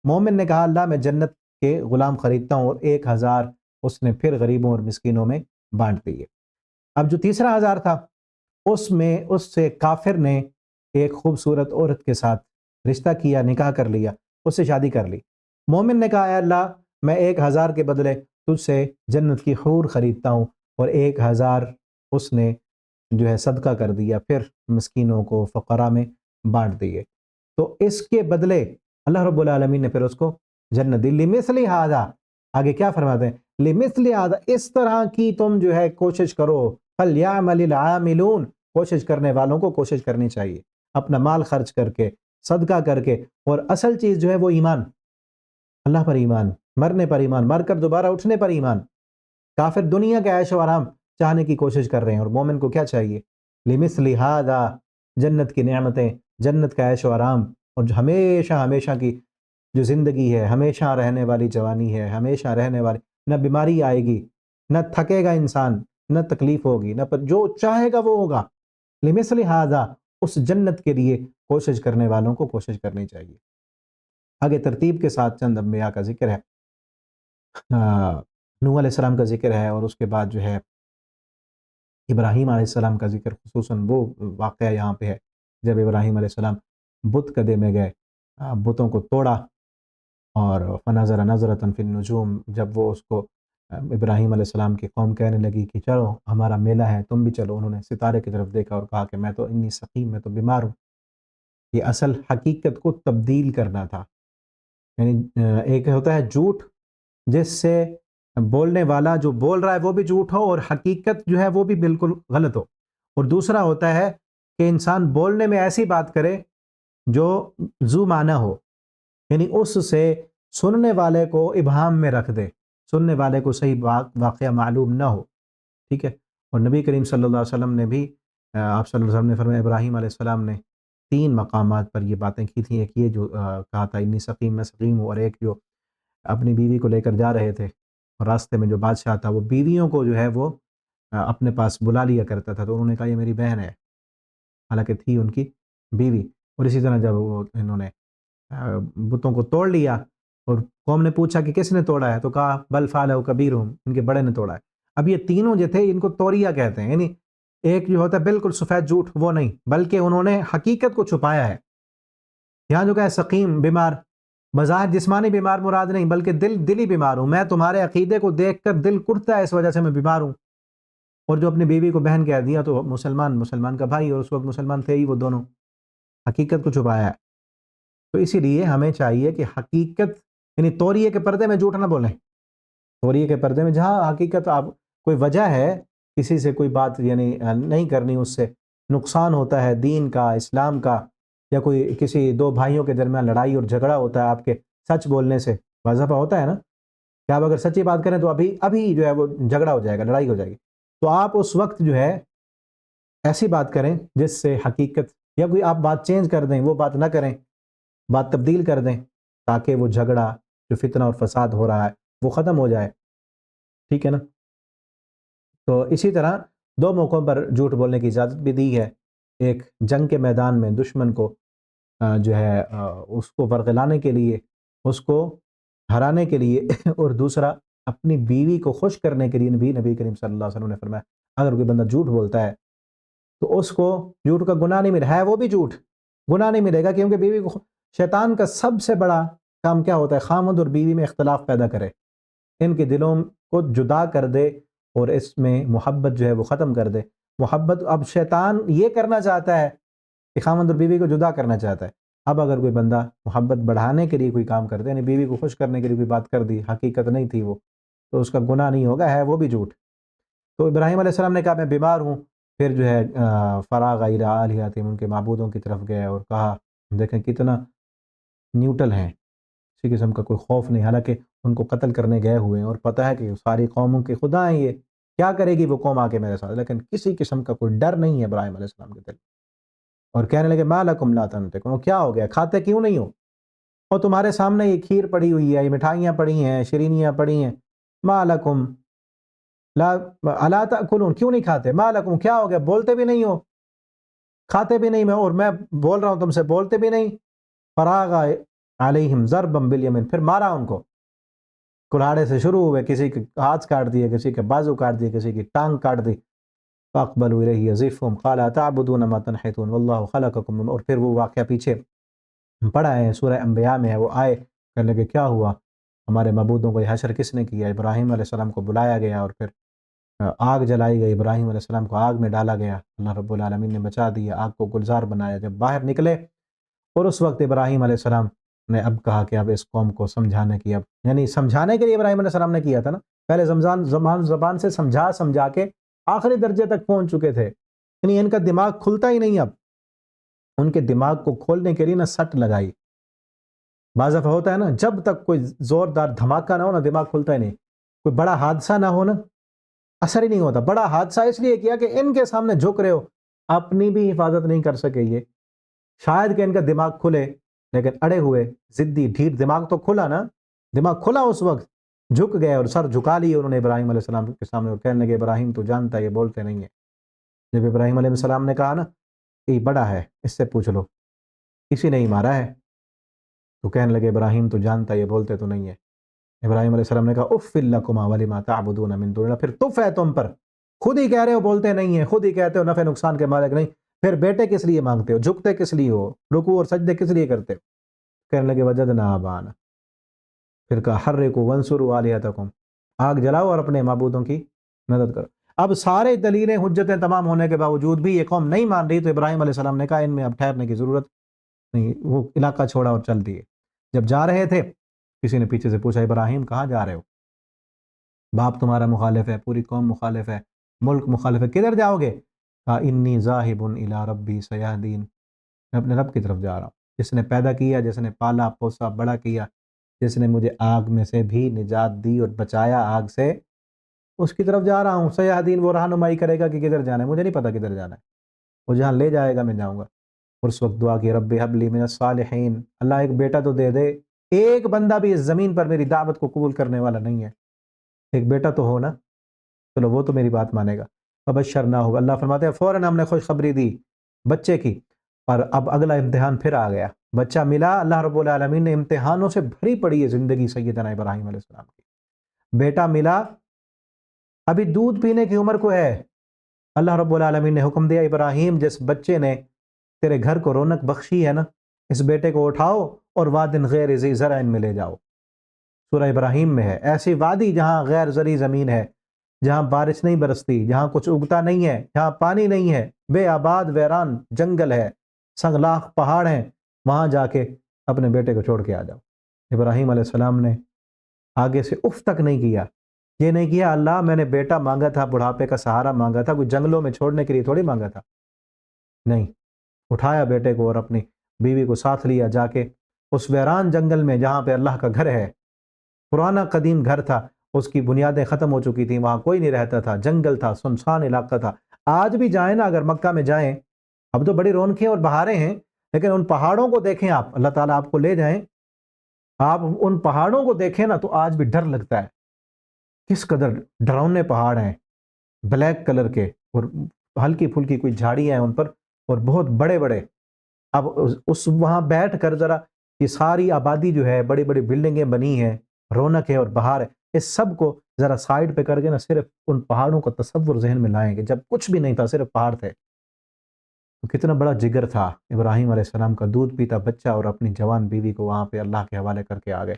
A: مومن نے کہا، اللہ میں جنت کے غلام خریدتا ہوں، اور 1000 اس نے پھر غریبوں اور مسکینوں میں بانٹ دیے۔ اب جو تیسرا ہزار تھا، اس میں اس سے کافر نے ایک خوبصورت عورت کے ساتھ رشتہ کیا، نکاح کر لیا، اس سے شادی کر لی۔ مومن نے کہا، اے اللہ میں 1000 کے بدلے تجھ سے جنت کی حور خریدتا ہوں، اور 1000 اس نے جو ہے صدقہ کر دیا، پھر مسکینوں کو فقراء میں بانٹ دیے۔ تو اس کے بدلے اللہ رب العالمین نے پھر اس کو جنت دی۔ لمثل ھذا، آگے کیا فرماتے ہیں، لمثل ھذا، اس طرح کی تم جو ہے کوشش کرو، فلیعمل العاملون، کوشش کرنے والوں کو کوشش کرنی چاہیے، اپنا مال خرچ کر کے، صدقہ کر کے، اور اصل چیز جو ہے وہ ایمان، اللہ پر ایمان، مرنے پر ایمان، مر کر دوبارہ اٹھنے پر ایمان۔ کافر دنیا کے عیش و آرام چاہنے کی کوشش کر رہے ہیں، اور مومن کو کیا چاہیے، لمثل ھذا، جنت کی نعمتیں، جنت کا عیش و آرام، اور جو ہمیشہ ہمیشہ کی جو زندگی ہے، ہمیشہ رہنے والی جوانی ہے، ہمیشہ رہنے والی، نہ بیماری آئے گی، نہ تھکے گا انسان، نہ تکلیف ہوگی، نہ جو چاہے گا وہ ہوگا۔ لمثل ھذا، اس جنت کے لیے کوشش کرنے والوں کو کوشش کرنی چاہیے۔ آگے ترتیب کے ساتھ چند انبیاء کا ذکر ہے، نوح علیہ السلام کا ذکر ہے، اور اس کے بعد جو ہے ابراہیم علیہ السلام کا ذکر، خصوصاً وہ واقعہ یہاں پہ ہے جب ابراہیم علیہ السلام بت کدے میں گئے، بتوں کو توڑا، اور فنظر نظرۃ فی النجوم، جب وہ اس کو ابراہیم علیہ السلام کی قوم کہنے لگی کہ چلو ہمارا میلہ ہے تم بھی چلو، انہوں نے ستارے کی طرف دیکھا اور کہا کہ میں تو انی سقیم، میں تو بیمار ہوں۔ یہ اصل حقیقت کو تبدیل کرنا تھا، یعنی ایک ہوتا ہے جھوٹ جس سے بولنے والا جو بول رہا ہے وہ بھی جھوٹ ہو اور حقیقت جو ہے وہ بھی بالکل غلط ہو، اور دوسرا ہوتا ہے کہ انسان بولنے میں ایسی بات کرے جو ذو معنی ہو، یعنی اس سے سننے والے کو ابہام میں رکھ دے، سننے والے کو صحیح واقعہ معلوم نہ ہو، ٹھیک ہے۔ اور نبی کریم صلی اللہ علیہ وسلم نے بھی، آپ صلی اللہ علیہ وسلم نے فرمایا، ابراہیم علیہ السلام نے 3 مقامات پر یہ باتیں کی تھیں، ایک یہ جو کہا تھا انی سقیم، میں سقیم ہوں، اور ایک جو اپنی بیوی کو لے کر جا رہے تھے، اور راستے میں جو بادشاہ تھا وہ بیویوں کو جو ہے وہ اپنے پاس بلا لیا کرتا تھا، تو انہوں نے کہا یہ میری بہن ہے، حالانکہ تھی ان کی بیوی۔ اور اسی طرح جب وہ انہوں نے بتوں کو توڑ لیا اور قوم نے پوچھا کہ کس نے توڑا ہے، تو کہا بل فعلہ کبیرہم، ان کے بڑے نے توڑا ہے۔ اب یہ تینوں جو تھے ان کو توریہ کہتے ہیں، یعنی ایک جو ہوتا ہے بالکل سفید جھوٹ وہ نہیں، بلکہ انہوں نے حقیقت کو چھپایا ہے۔ یہاں جو کہا سقیم، بیمار، بظاہر جسمانی بیمار مراد نہیں، بلکہ دلی بیمار ہوں، میں تمہارے عقیدے کو دیکھ کر دل کڑتا ہے، اس وجہ سے میں بیمار ہوں۔ اور جو اپنی بیوی کو بہن کہہ دیا تو مسلمان کا بھائی، اور اس وقت مسلمان تھے ہی وہ دونوں، حقیقت کو چھپایا ہے۔ تو اسی لیے ہمیں چاہیے کہ حقیقت، یعنی توریے کے پردے میں جھوٹ نہ بولیں، توریے کے پردے میں جہاں حقیقت، آپ کوئی وجہ ہے کسی سے کوئی بات یعنی نہیں کرنی، اس سے نقصان ہوتا ہے دین کا، اسلام کا، یا کوئی کسی دو بھائیوں کے درمیان لڑائی اور جھگڑا ہوتا ہے آپ کے سچ بولنے سے، وظیفہ ہوتا ہے نا کہ آپ اگر سچی بات کریں تو ابھی جو ہے وہ جھگڑا ہو جائے گا، لڑائی ہو جائے گی، تو آپ اس وقت جو ہے ایسی بات کریں جس سے حقیقت، یا کوئی آپ بات چینج کر دیں، وہ بات نہ کریں، بات تبدیل کر دیں، تاکہ وہ جھگڑا جو فتنہ اور فساد ہو رہا ہے وہ ختم ہو جائے، ٹھیک ہے نا۔ تو اسی طرح 2 موقعوں پر جھوٹ بولنے کی اجازت بھی دی ہے، ایک جنگ کے میدان میں دشمن کو جو ہے اس کو ورغلانے کے لیے، اس کو ہرانے کے لیے، اور دوسرا اپنی بیوی کو خوش کرنے کے لیے نبی کریم صلی اللہ علیہ وسلم نے فرمایا اگر کوئی بندہ جھوٹ بولتا ہے تو اس کو جھوٹ کا گناہ نہیں ملے، ہے وہ بھی جھوٹ، گناہ نہیں ملے گا، کیونکہ بیوی کو، شیطان کا سب سے بڑا کام کیا ہوتا ہے، خامد اور بیوی میں اختلاف پیدا کرے، ان کے دلوں کو جدا کر دے، اور اس میں محبت جو ہے وہ ختم کر دے۔ محبت، اب شیطان یہ کرنا چاہتا ہے کہ خامد اور بیوی کو جدا کرنا چاہتا ہے۔ اب اگر کوئی بندہ محبت بڑھانے کے لیے کوئی کام کرتے، یعنی بیوی کو خوش کرنے کے لیے کوئی بات کر دی، حقیقت نہیں تھی وہ، تو اس کا گناہ نہیں ہوگا، ہے وہ بھی جھوٹ۔ تو ابراہیم علیہ السلام نے کہا میں بیمار ہوں، پھر جو ہے فراغ الی آلہتہم، ان کے معبودوں کی طرف گئے اور کہا، دیکھیں کتنا نیوٹرل ہیں، کسی قسم کا کوئی خوف نہیں، حالانکہ ان کو قتل کرنے گئے ہوئے ہیں اور پتہ ہے کہ ساری قوموں کے خدا ہیں، یہ کیا کرے گی وہ قوم آ کے میرے ساتھ، لیکن کسی قسم کا کوئی ڈر نہیں ہے ابراہیم علیہ السلام کے دل، اور کہنے لگے ما لکم لا تنطقون، کیا ہو گیا، کھاتے کیوں نہیں ہو، اور تمہارے سامنے یہ کھیر پڑی ہوئی ہے، یہ مٹھائیاں پڑی ہیں، شرینیاں پڑی ہیں، ما لکم لا الا تاکلون، کیوں نہیں کھاتے؟ ما لکم، کیا ہو گیا؟ بولتے بھی نہیں ہو، کھاتے بھی نہیں، میں اور میں بول رہا ہوں تم سے، بولتے بھی نہیں۔ فراغ علیہم ضربا بالیمین، پھر مارا ان کو کلاڑے سے، شروع ہوئے، کسی کے ہاتھ کاٹ دیے، کسی کے بازو کاٹ دیے، کسی کی ٹانگ کاٹ دی۔ فاقبلوا الیہ یزفهم قال اتعبدون ما تنحتون واللہ خلقکم، اور پھر وہ واقعہ پیچھے پڑھا ہے سورہ انبیاء میں ہے، وہ آئے کہنے لگے کیا ہوا، ہمارے معبودوں کو یہ حشر کس نے کیا؟ ابراہیم علیہ السلام کو بلایا گیا اور پھر آگ جلائی گئی، ابراہیم علیہ السلام کو آگ میں ڈالا گیا، اللہ رب العالمین نے بچا دیا، آگ کو گلزار بنایا۔ جب باہر نکلے اور اس وقت ابراہیم علیہ السلام نے اب کہا کہ اب اس قوم کو سمجھانے کی، اب یعنی سمجھانے کے لیے ابراہیم علیہ السلام نے کیا تھا نا، پہلے زبان سے سمجھا کے آخری درجے تک پہنچ چکے تھے، یعنی ان کا دماغ کھلتا ہی نہیں۔ اب ان کے دماغ کو کھولنے کے لیے نا سٹ لگائی۔ بعض دفعہ ہوتا ہے نا، جب تک کوئی زوردار دھماکہ نہ ہو نا دماغ کھلتا ہی نہیں، کوئی بڑا حادثہ نہ ہو نا اثر ہی نہیں ہوتا۔ بڑا حادثہ اس لیے کیا کہ ان کے سامنے جھک رہے ہو، اپنی بھی حفاظت نہیں کر سکے یہ، شاید کہ ان کا دماغ کھلے، لیکن اڑے ہوئے ضدی ڈھیٹ، دماغ تو کھلا نا، دماغ کھلا، اس وقت جھک گئے اور سر جھکا لیے انہوں نے ابراہیم علیہ السلام کے سامنے، اور کہنے لگے ابراہیم تو جانتا ہے یہ بولتے نہیں ہے۔ جب ابراہیم علیہ السلام نے کہا نا یہ بڑا ہے، اس سے پوچھ لو، کسی نے ہی مارا ہے، تو کہنے لگے ابراہیم تو جانتا ہے یہ بولتے تو نہیں ہے۔ ابراہیم علیہ السلام نے کہا اف لکما ولما تعبدون من دون اللہ، پھر تف ہے تم پر، خود ہی کہہ رہے ہو بولتے نہیں ہیں، خود ہی کہتے ہو نفع نقصان کے مالک نہیں، پھر بیٹے کس لیے مانگتے ہو، جھکتے کس لیے ہو، رکوع اور سجدے کس لیے کرتے ہو؟ کہنے لگے وجدنا آبانا، پھر کہا حرکوا وانصروا آلہتکم، آگ جلاؤ اور اپنے معبودوں کی مدد کرو۔ اب سارے دلیلیں حجتیں تمام ہونے کے باوجود بھی یہ قوم نہیں مان رہی، تو ابراہیم علیہ السلام نے کہا ان میں اب ٹھہرنے کی ضرورت نہیں، وہ علاقہ چھوڑا اور چل دیے۔ جب جا رہے تھے کسی نے پیچھے سے پوچھا ابراہیم کہاں جا رہے ہو؟ باپ تمہارا مخالف ہے، پوری قوم مخالف ہے، ملک مخالف ہے، کدھر جاؤ گے؟ کہا انی ذاہب الی ربی سیہدین، میں اپنے رب کی طرف جا رہا ہوں، جس نے پیدا کیا، جس نے پالا پوسا بڑا کیا، جس نے مجھے آگ میں سے بھی نجات دی اور بچایا آگ سے، اس کی طرف جا رہا ہوں۔ سیہدین، وہ رہنمائی کرے گا کہ کدھر جانا ہے، مجھے نہیں پتا کدھر جانا ہے، وہ جہاں لے جائے گا میں جاؤں گا۔ اور اس وقت دعا کی رب حب لی من الصالحین، اللہ ایک بیٹا تو دے دے، ایک بندہ بھی اس زمین پر میری دعوت کو قبول کرنے والا نہیں ہے، ایک بیٹا تو ہو نا، چلو وہ تو میری بات مانے گا۔ فبشرناہ، اللہ فرماتے ہیں فوراً ہم نے خوشخبری دی بچے کی، اور اب اگلا امتحان پھر آ گیا، بچہ ملا، اللہ رب العالمین نے امتحانوں سے بھری پڑی ہے زندگی سیدنا ابراہیم علیہ السلام کی، بیٹا ملا، ابھی دودھ پینے کی عمر کو ہے، اللہ رب العالمین نے حکم دیا ابراہیم جس بچے نے تیرے گھر کو رونق بخشی ہے نا، اس بیٹے کو اٹھاؤ اور وادن غیر ذی زرع میں لے جاؤ۔ سورہ ابراہیم میں ہے، ایسی وادی جہاں غیر زرعی زمین ہے، جہاں بارش نہیں برستی، جہاں کچھ اگتا نہیں ہے، جہاں پانی نہیں ہے، بے آباد ویران جنگل ہے، سنگلاخ پہاڑ ہیں، وہاں جا کے اپنے بیٹے کو چھوڑ کے آ جاؤ۔ ابراہیم علیہ السلام نے آگے سے اف تک نہیں کیا، یہ نہیں کیا اللہ میں نے بیٹا مانگا تھا، بڑھاپے کا سہارا مانگا تھا، کوئی جنگلوں میں چھوڑنے کے لیے تھوڑی مانگا تھا، نہیں، اٹھایا بیٹے کو اور اپنی بیوی کو ساتھ لیا، جا کے اس ویران جنگل میں جہاں پہ اللہ کا گھر ہے، پرانا قدیم گھر تھا، اس کی بنیادیں ختم ہو چکی تھیں، وہاں کوئی نہیں رہتا تھا، جنگل تھا، سنسان علاقہ تھا۔ آج بھی جائیں نا، اگر مکہ میں جائیں، اب تو بڑی رونقیں اور بہاریں ہیں، لیکن ان پہاڑوں کو دیکھیں آپ، اللہ تعالیٰ آپ کو لے جائیں، آپ ان پہاڑوں کو دیکھیں نا تو آج بھی ڈر لگتا ہے، کس قدر ڈراؤنے پہاڑ ہیں، بلیک کلر کے، اور ہلکی پھلکی کوئی جھاڑیاں ہیں ان پر، اور بہت بڑے بڑے۔ اب اس وہاں بیٹھ کر ذرا یہ ساری آبادی جو ہے، بڑی بڑی بلڈنگیں بنی ہیں، رونق ہے اور بہار ہے، اس سب کو ذرا سائڈ پہ کر کے نا صرف ان پہاڑوں کا تصور ذہن میں لائیں گے، جب کچھ بھی نہیں تھا، صرف پہاڑ تھے، تو کتنا بڑا جگر تھا ابراہیم علیہ السلام کا، دودھ پیتا بچہ اور اپنی جوان بیوی کو وہاں پہ اللہ کے حوالے کر کے آ گئے۔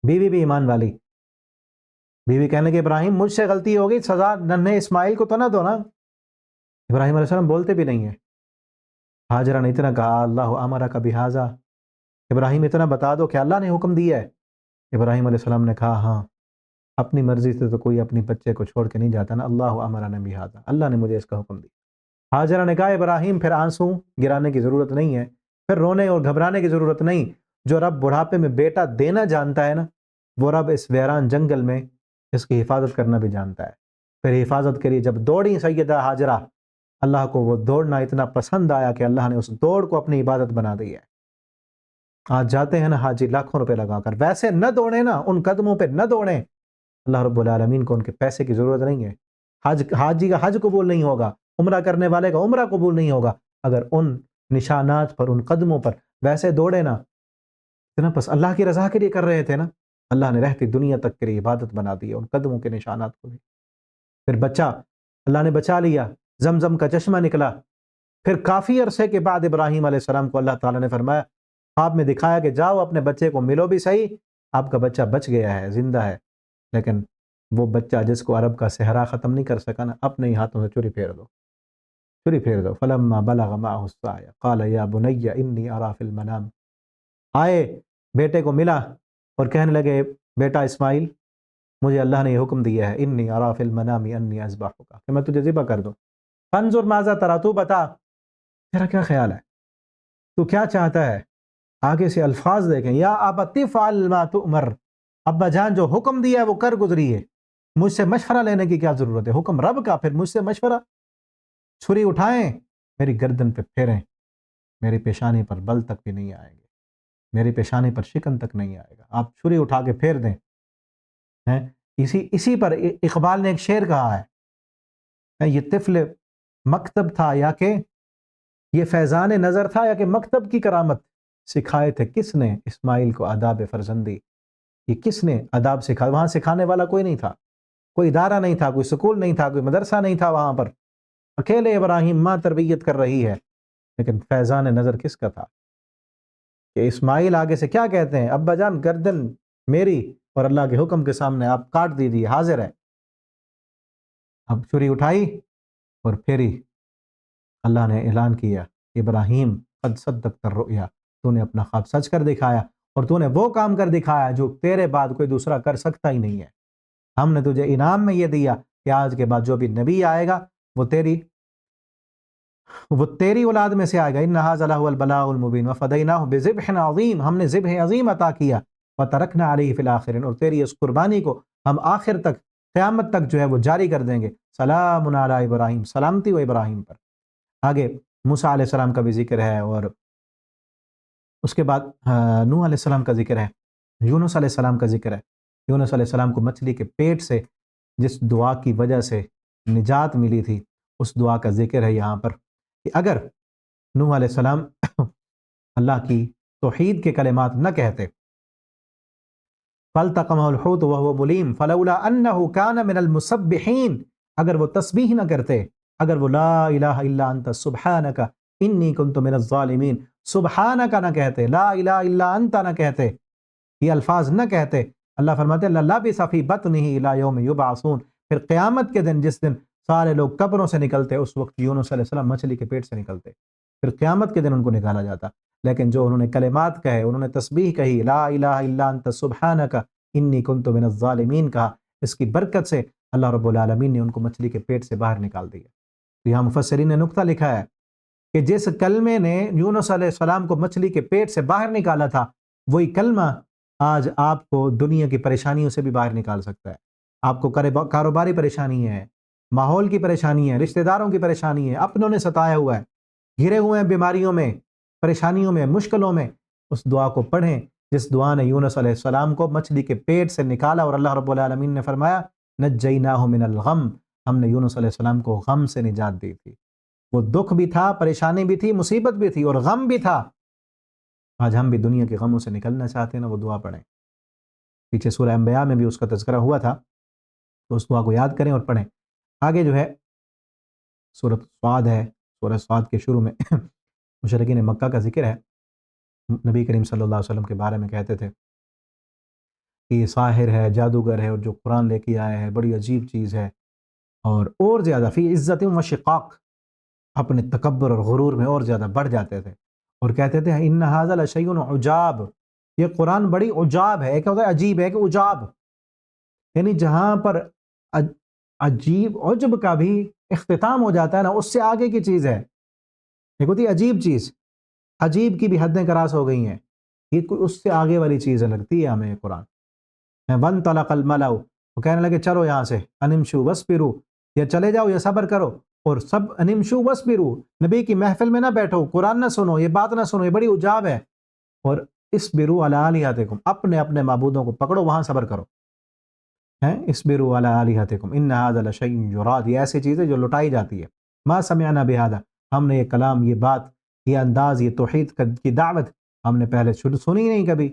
A: بیوی بھی ایمان والی، بیوی کہنے لگی ابراہیم مجھ سے غلطی ہو گئی، سزا ننھے اسماعیل کو تو نہ دو نا۔ ابراہیم علیہ السلام بولتے بھی نہیں ہیں۔ ہاجرہ نے اتنا کہا اللہ امرک بہذا، ابراہیم اتنا بتا دو کہ اللہ نے حکم دیا ہے۔ ابراہیم علیہ السلام نے کہا ہاں، اپنی مرضی سے تو کوئی اپنی بچے کو چھوڑ کے نہیں جاتا نا، اللہ امرنا بہذا، اللہ نے مجھے اس کا حکم دیا۔ ہاجرہ نے کہا ابراہیم پھر آنسو گرانے کی ضرورت نہیں ہے، پھر رونے اور گھبرانے کی ضرورت نہیں، جو رب بڑھاپے میں بیٹا دینا جانتا ہے نا، وہ رب اس ویران جنگل میں اس کی حفاظت کرنا بھی جانتا ہے۔ پھر حفاظت کے لیے جب دوڑی سیدہ ہاجرہ، اللہ کو وہ دوڑنا اتنا پسند آیا کہ اللہ نے اس دوڑ کو اپنی عبادت بنا دی ہے۔ آج جاتے ہیں نا حاجی لاکھوں روپے لگا کر، ویسے نہ دوڑیں نا، ان قدموں پہ نہ دوڑیں، اللہ رب العالمین کو ان کے پیسے کی ضرورت نہیں ہے. حاجی کا حج قبول نہیں ہوگا، عمرہ کرنے والے کا عمرہ قبول نہیں ہوگا اگر ان نشانات پر، ان قدموں پر ویسے دوڑے نا. بس اللہ کی رضا کے لیے کر رہے تھے نا، اللہ نے رہتی دنیا تک کے لیے عبادت بنا دی ان قدموں کے نشانات کو بھی. پھر بچہ اللہ نے بچا لیا، زمزم کا چشمہ نکلا. پھر کافی عرصے کے بعد ابراہیم علیہ السلام کو اللہ تعالیٰ نے فرمایا، خواب میں دکھایا کہ جاؤ اپنے بچے کو ملو بھی صحیح، آپ کا بچہ بچ گیا ہے، زندہ ہے. لیکن وہ بچہ جس کو عرب کا صحرا ختم نہیں کر سکا نا، اپنے ہی ہاتھوں سے چھری پھیر دو، چھری پھیر دو. فلما بلغ معه السعي قال يا بني اني ارى في المنام. آئے بیٹے کو ملا اور کہنے لگے، بیٹا اسماعیل مجھے اللہ نے یہ حکم دیا ہے، انی ارى في المنام انی اذبحک، کہ میں تجھے ذبح کر دوں. فانظر ماذا ترى، تو بتا تیرا کیا خیال ہے، تو کیا چاہتا ہے. آگے سے الفاظ دیکھیں، یا ابت افعل ما تؤمر، ابا جان جو حکم دیا ہے وہ کر گزریے، مجھ سے مشورہ لینے کی کیا ضرورت ہے، حکم رب کا، پھر مجھ سے مشورہ. چھری اٹھائیں، میری گردن پہ پھیریں، میری پیشانی پر بل تک بھی نہیں آئیں گے، میری پیشانی پر شکن تک نہیں آئے گا. آپ چھری اٹھا کے پھیر دیں. اسی پر اقبال نے ایک شعر کہا ہے، یہ طفل مکتب تھا یا کہ یہ فیضان نظر تھا یا کہ مکتب کی کرامت. سکھائے تھے کس نے اسماعیل کو آداب فرزندی، یہ کس نے آداب سکھائے. وہاں سکھانے والا کوئی نہیں تھا، کوئی ادارہ نہیں تھا، کوئی سکول نہیں تھا، کوئی مدرسہ نہیں تھا. وہاں پر اکیلے ابراہیم ماں تربیت کر رہی ہے. لیکن فیضان نظر کس کا تھا کہ اسماعیل آگے سے کیا کہتے ہیں، ابا جان گردن میری اور اللہ کے حکم کے سامنے آپ کاٹ دیجیے، حاضر ہے. اب چھری اٹھائی اور پھیری. اللہ نے اعلان کیا، ابراہیم قد صدقت الرؤیا، تو نے اپنا خواب سچ کر دکھایا اور تو نے وہ کام کر دکھایا جو تیرے بعد کوئی دوسرا کر سکتا ہی نہیں ہے. ہم نے تجھے انعام میں یہ دیا کہ آج کے بعد جو بھی نبی آئے گا وہ تیری اولاد میں سے آئے گا. ان ھذا لہو البلاغ المبین وفدیناہ بذبح عظیم، ہم نے ذبح عظیم عطا کیا. وترکنا علیہ فی الآخرین، اور تیری اس قربانی کو ہم آخر تک، قیامت تک جو ہے وہ جاری کر دیں گے. سلام علی ابراہیم، سلامتی و ابراہیم پر. آگے موسیٰ علیہ السلام کا بھی ذکر ہے، اور اس کے بعد نوح علیہ السلام کا ذکر ہے، یونس علیہ السلام کا ذکر ہے. یونس علیہ السلام کو مچھلی کے پیٹ سے جس دعا کی وجہ سے نجات ملی تھی، اس دعا کا ذکر ہے یہاں پر کہ اگر نوح علیہ السلام اللہ کی توحید کے کلمات نہ کہتے، فَالْتَقَمَهُ الْحُوتُ وَهُوَ مُلِيمٌ فَلَوْلَا أَنَّهُ كَانَ مِنَ الْمُسَبِّحِينَ، اگر وہ تسبیح نہ کرتے، اگر وہ لا الہ الا انت سبحانک انی کنت من الظالمین، سبحانک نہ کہتے، لا الہ الا انت نہ کہتے، یہ الفاظ نہ کہتے، اللہ فرماتے لَلَبِثَ فِی بَطْنِهِ إِلَى يَوْمِ يُبْعَثُونَ، پھر قیامت کے دن جس دن سارے لوگ قبروں سے نکلتے، اس وقت یونس علیہ السلام مچھلی کے پیٹ سے نکلتے، پھر قیامت کے دن ان کو نکالا جاتا. لیکن جو انہوں نے کلمات کہے، انہوں نے تسبیح کہی، لا الہ الا انت سبحانک انی کنت من الظالمین کہا، اس کی برکت سے اللہ رب العالمین نے ان کو مچھلی کے پیٹ سے باہر نکال دیا. تو یہاں مفسرین نے نقطہ لکھا ہے کہ جس کلمے نے یونس علیہ السلام کو مچھلی کے پیٹ سے باہر نکالا تھا، وہی کلمہ آج آپ کو دنیا کی پریشانیوں سے بھی باہر نکال سکتا ہے. آپ کو کاروباری پریشانی ہے، ماحول کی پریشانی ہے، رشتہ داروں کی پریشانی ہے، اپنوں نے ستایا ہوا ہے، گھرے ہوئے ہیں بیماریوں میں، پریشانیوں میں، مشکلوں میں، اس دعا کو پڑھیں جس دعا نے یونس علیہ السلام کو مچھلی کے پیٹ سے نکالا. اور اللہ رب العالمین نے فرمایا نجیناہ من الغم، ہم نے یونس علیہ السلام کو غم سے نجات دی تھی. وہ دکھ بھی تھا، پریشانی بھی تھی، مصیبت بھی تھی، اور غم بھی تھا. آج ہم بھی دنیا کے غموں سے نکلنا چاہتے ہیں نا، وہ دعا پڑھیں. پیچھے سورہ انبیاء میں بھی اس کا تذکرہ ہوا تھا، تو اس دعا کو یاد کریں اور پڑھیں. آگے جو ہے سورۃ صاد ہے، سورہ صاد کے شروع میں مشرکین مکہ کا ذکر ہے. نبی کریم صلی اللہ علیہ وسلم کے بارے میں کہتے تھے کہ یہ ساحر ہے، جادوگر ہے، اور جو قرآن لے کے آئے ہے بڑی عجیب چیز ہے. اور زیادہ فی عزت و شقاق، اپنے تکبر اور غرور میں اور زیادہ بڑھ جاتے تھے اور کہتے تھے ان ھذا لشیء عجاب، یہ قرآن بڑی عجاب ہے. ایک ہوتا ہے عجیب ہے کہ عجاب، یعنی جہاں پر عجیب عجب کا بھی اختتام ہو جاتا ہے نا، اس سے آگے کی چیز ہے. ایک ہوتی ہے عجیب چیز، عجیب کی بھی حدیں کراس ہو گئی ہیں، یہ کوئی اس سے آگے والی چیزیں لگتی ہے ہمیں یہ قرآن. وَانطَلَقَ الْمَلَأُ، وہ کہنے لگے چلو یہاں سے، انمشوا وَاصْبِرُوا، یا چلے جاؤ یا صبر کرو. اور سب انمشوا وَاصْبِرُوا، نبی کی محفل میں نہ بیٹھو، قرآن نہ سنو، یہ بات نہ سنو، یہ بڑی عجاب ہے. اور اصبروا علی آلہتکم، اپنے اپنے معبودوں کو پکڑو، وہاں صبر کرو. ہیں اصبروا علی آلہتکم ان ھذا لشیء یراد، یہ ایسی چیز ہے جو لٹائی جاتی ہے. ما سمعنا بہذا، ہم نے یہ کلام، یہ بات، یہ انداز، یہ توحید کی دعوت ہم نے پہلے سنی نہیں کبھی.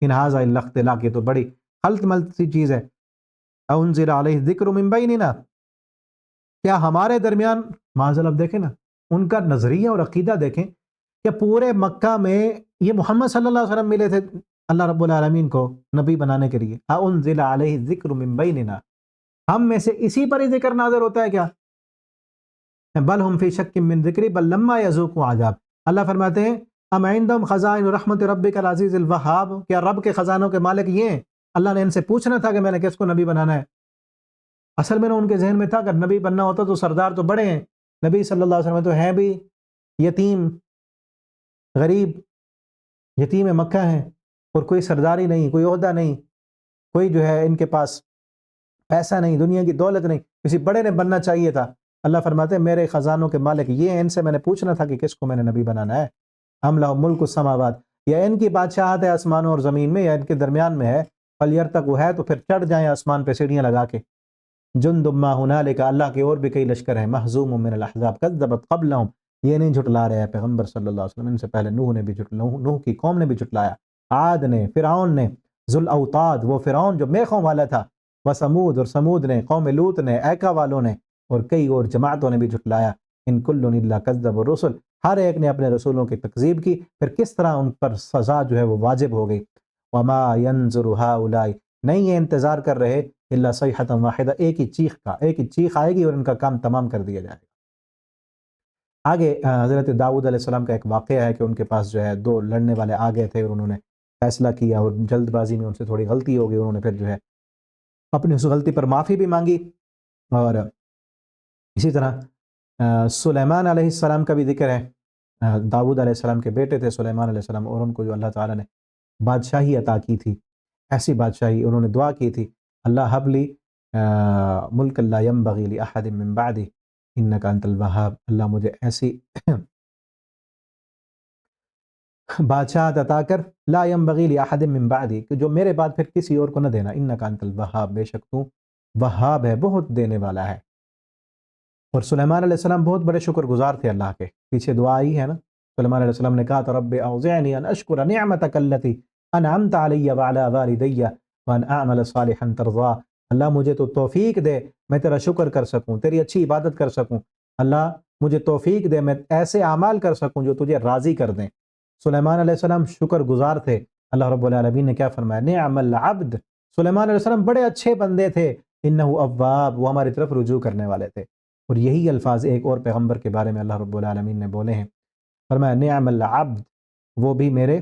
A: ان ھذا الا اختلاق، یہ تو بڑی خلط ملط سی چیز ہے. انزل علیہ الذکر من بیننا، کیا ہمارے درمیان، معاذ اب دیکھیں نا ان کا نظریہ اور عقیدہ دیکھیں کہ پورے مکہ میں یہ محمد صلی اللہ علیہ وسلم ملے تھے اللہ رب العالمین کو نبی بنانے کے لیے. انزل علیہ الذکر من بیننا، ہم میں سے اسی پر ہی ذکر نازل ہوتا ہے کیا؟ بل ہم فی شک من ذکری بل لما یذوقوا عذاب. اللہ فرماتے ہیں ام عندهم خزائن رحمت ربک العزیز الوہاب، کیا رب کے خزانوں کے مالک یہ ہیں؟ اللہ نے ان سے پوچھنا تھا کہ میں نے کس کو نبی بنانا ہے. اصل میں ان کے ذہن میں تھا کہ نبی بننا ہوتا تو سردار تو بڑے ہیں، نبی صلی اللہ علیہ وسلم تو ہیں بھی یتیم غریب، یتیم مکہ ہیں، اور کوئی سرداری نہیں، کوئی عہدہ نہیں، کوئی جو ہے ان کے پاس پیسہ نہیں، دنیا کی دولت نہیں، کسی بڑے نے بننا چاہیے تھا. اللہ فرماتے ہیں میرے خزانوں کے مالک یہ ہیں، ان سے میں نے پوچھنا تھا کہ کس کو میں نے نبی بنانا ہے. ہم لہم ملک السماوات، یا ان کی بادشاہت ہے آسمانوں اور زمین میں، یا ان کے درمیان میں ہے. فلیرتقوا، ہے تو پھر چڑھ جائیں آسمان پہ سیڑھیاں لگا کے. جند ما ہنالک، اللہ کے اور بھی کئی لشکر ہیں. محزوم من الاحزاب کذبت قبلہم، یہ نہیں جھٹلا رہے ہیں پیغمبر صلی اللہ علیہ وسلم، ان سے پہلے نوح نے بھی نوح کی قوم نے بھی جھٹلایا، عاد نے، فرعون نے، ذو الاوتاد وہ فرعون جو میخوں والا تھا، وثمود اور سمود نے، قوم لوط نے، ایکا والوں نے، اور کئی اور جماعتوں نے بھی جھٹلایا. ان کل الا کذب الرسل، ہر ایک نے اپنے رسولوں کی تکذیب کی، پھر کس طرح ان پر سزا جو ہے وہ واجب ہو گئی. وما ينظر هؤلاء، نہیں یہ انتظار کر رہے الا صیحۃ واحدہ، ایک ہی چیخ کا، ایک ہی چیخ آئے گی اور ان کا کام تمام کر دیا جائے گا. آگے حضرت داؤد علیہ السلام کا ایک واقعہ ہے کہ ان کے پاس جو ہے دو لڑنے والے آ گئے تھے اور انہوں نے فیصلہ کیا اور جلد بازی میں ان سے تھوڑی غلطی ہو گئی، انہوں نے پھر جو ہے اپنی اس غلطی پر معافی بھی مانگی. اور اسی طرح سلیمان علیہ السلام کا بھی ذکر ہے. داؤد علیہ السلام کے بیٹے تھے سلیمان علیہ السلام، اور ان کو جو اللہ تعالیٰ نے بادشاہی عطا کی تھی، ایسی بادشاہی انہوں نے دعا کی تھی، اللہ حب لی ملک لا ينبغی لأحد من بعدی انک انت الوہاب، اللہ مجھے ایسی بادشاہت عطا کر، لا ينبغی لأحد من بعدی، کہ جو میرے بعد پھر کسی اور کو نہ دینا، انک انت الوہاب، بے شک تو وہاب ہے، بہت دینے والا ہے. اور سلیمان علیہ السلام بہت بڑے شکر گزار تھے اللہ کے، پیچھے دعا آئی ہے نا، سلیمان علیہ السلام نے کہا تو رب اوزعنی ان اشکر نعمتک التی انعمت علی وعلی والدی وان اعمل صالحا ترضاه، اللہ مجھے تو توفیق دے میں تیرا شکر کر سکوں، تیری اچھی عبادت کر سکوں، اللہ مجھے توفیق دے میں ایسے اعمال کر سکوں جو تجھے راضی کر دیں. سلیمان علیہ السلام شکر گزار تھے. اللہ رب العالمین نے کیا فرمایا، نعم العبد، سلیمان علیہ السلام بڑے اچھے بندے تھے، انہ اواب، وہ ہماری طرف رجوع کرنے والے تھے. اور یہی الفاظ ایک اور پیغمبر کے بارے میں اللہ رب العالمین نے بولے ہیں، فرمایا نعم العبد، وہ بھی میرے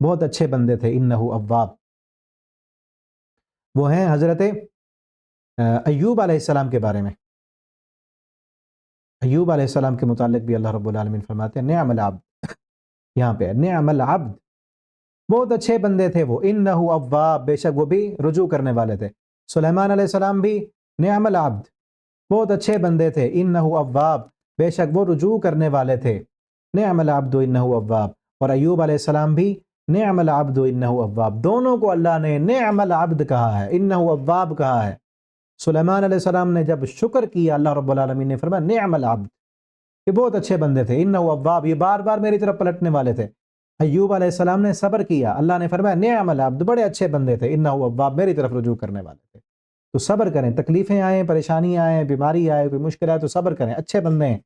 A: بہت اچھے بندے تھے، انہ اواب. وہ ہیں حضرت ایوب علیہ السلام کے بارے میں. ایوب علیہ السلام کے متعلق بھی اللہ رب العالمین فرماتے ہیں نعم العبد، یہاں پہ نعم العبد، بہت اچھے بندے تھے وہ، انہ اواب، بے شک وہ بھی رجوع کرنے والے تھے. سلیمان علیہ السلام بھی نعم العبد، بہت اچھے بندے تھے، انہ اواب، بے شک وہ رجوع کرنے والے تھے. نعم العبد انہ اواب. اور ایوب علیہ السلام بھی نعم العبد انہ اواب، دونوں کو اللہ نے نعم العبد کہا ہے، انہ اواب کہا ہے. سلیمان علیہ السلام نے جب شکر کیا اللہ رب العالمین نے فرمایا نعم العبد، یہ بہت اچھے بندے تھے، انہ اواب، یہ بار بار میری طرف پلٹنے والے تھے. ایوب علیہ السلام نے صبر کیا، اللہ نے فرمایا نعم العبد، بڑے اچھے بندے تھے، انہ اواب، میری طرف رجوع کرنے والے تھے. تو صبر کریں، تکلیفیں آئیں، پریشانی آئیں، بیماری آئے، کوئی مشکل آئے تو صبر کریں، اچھے بندے ہیں،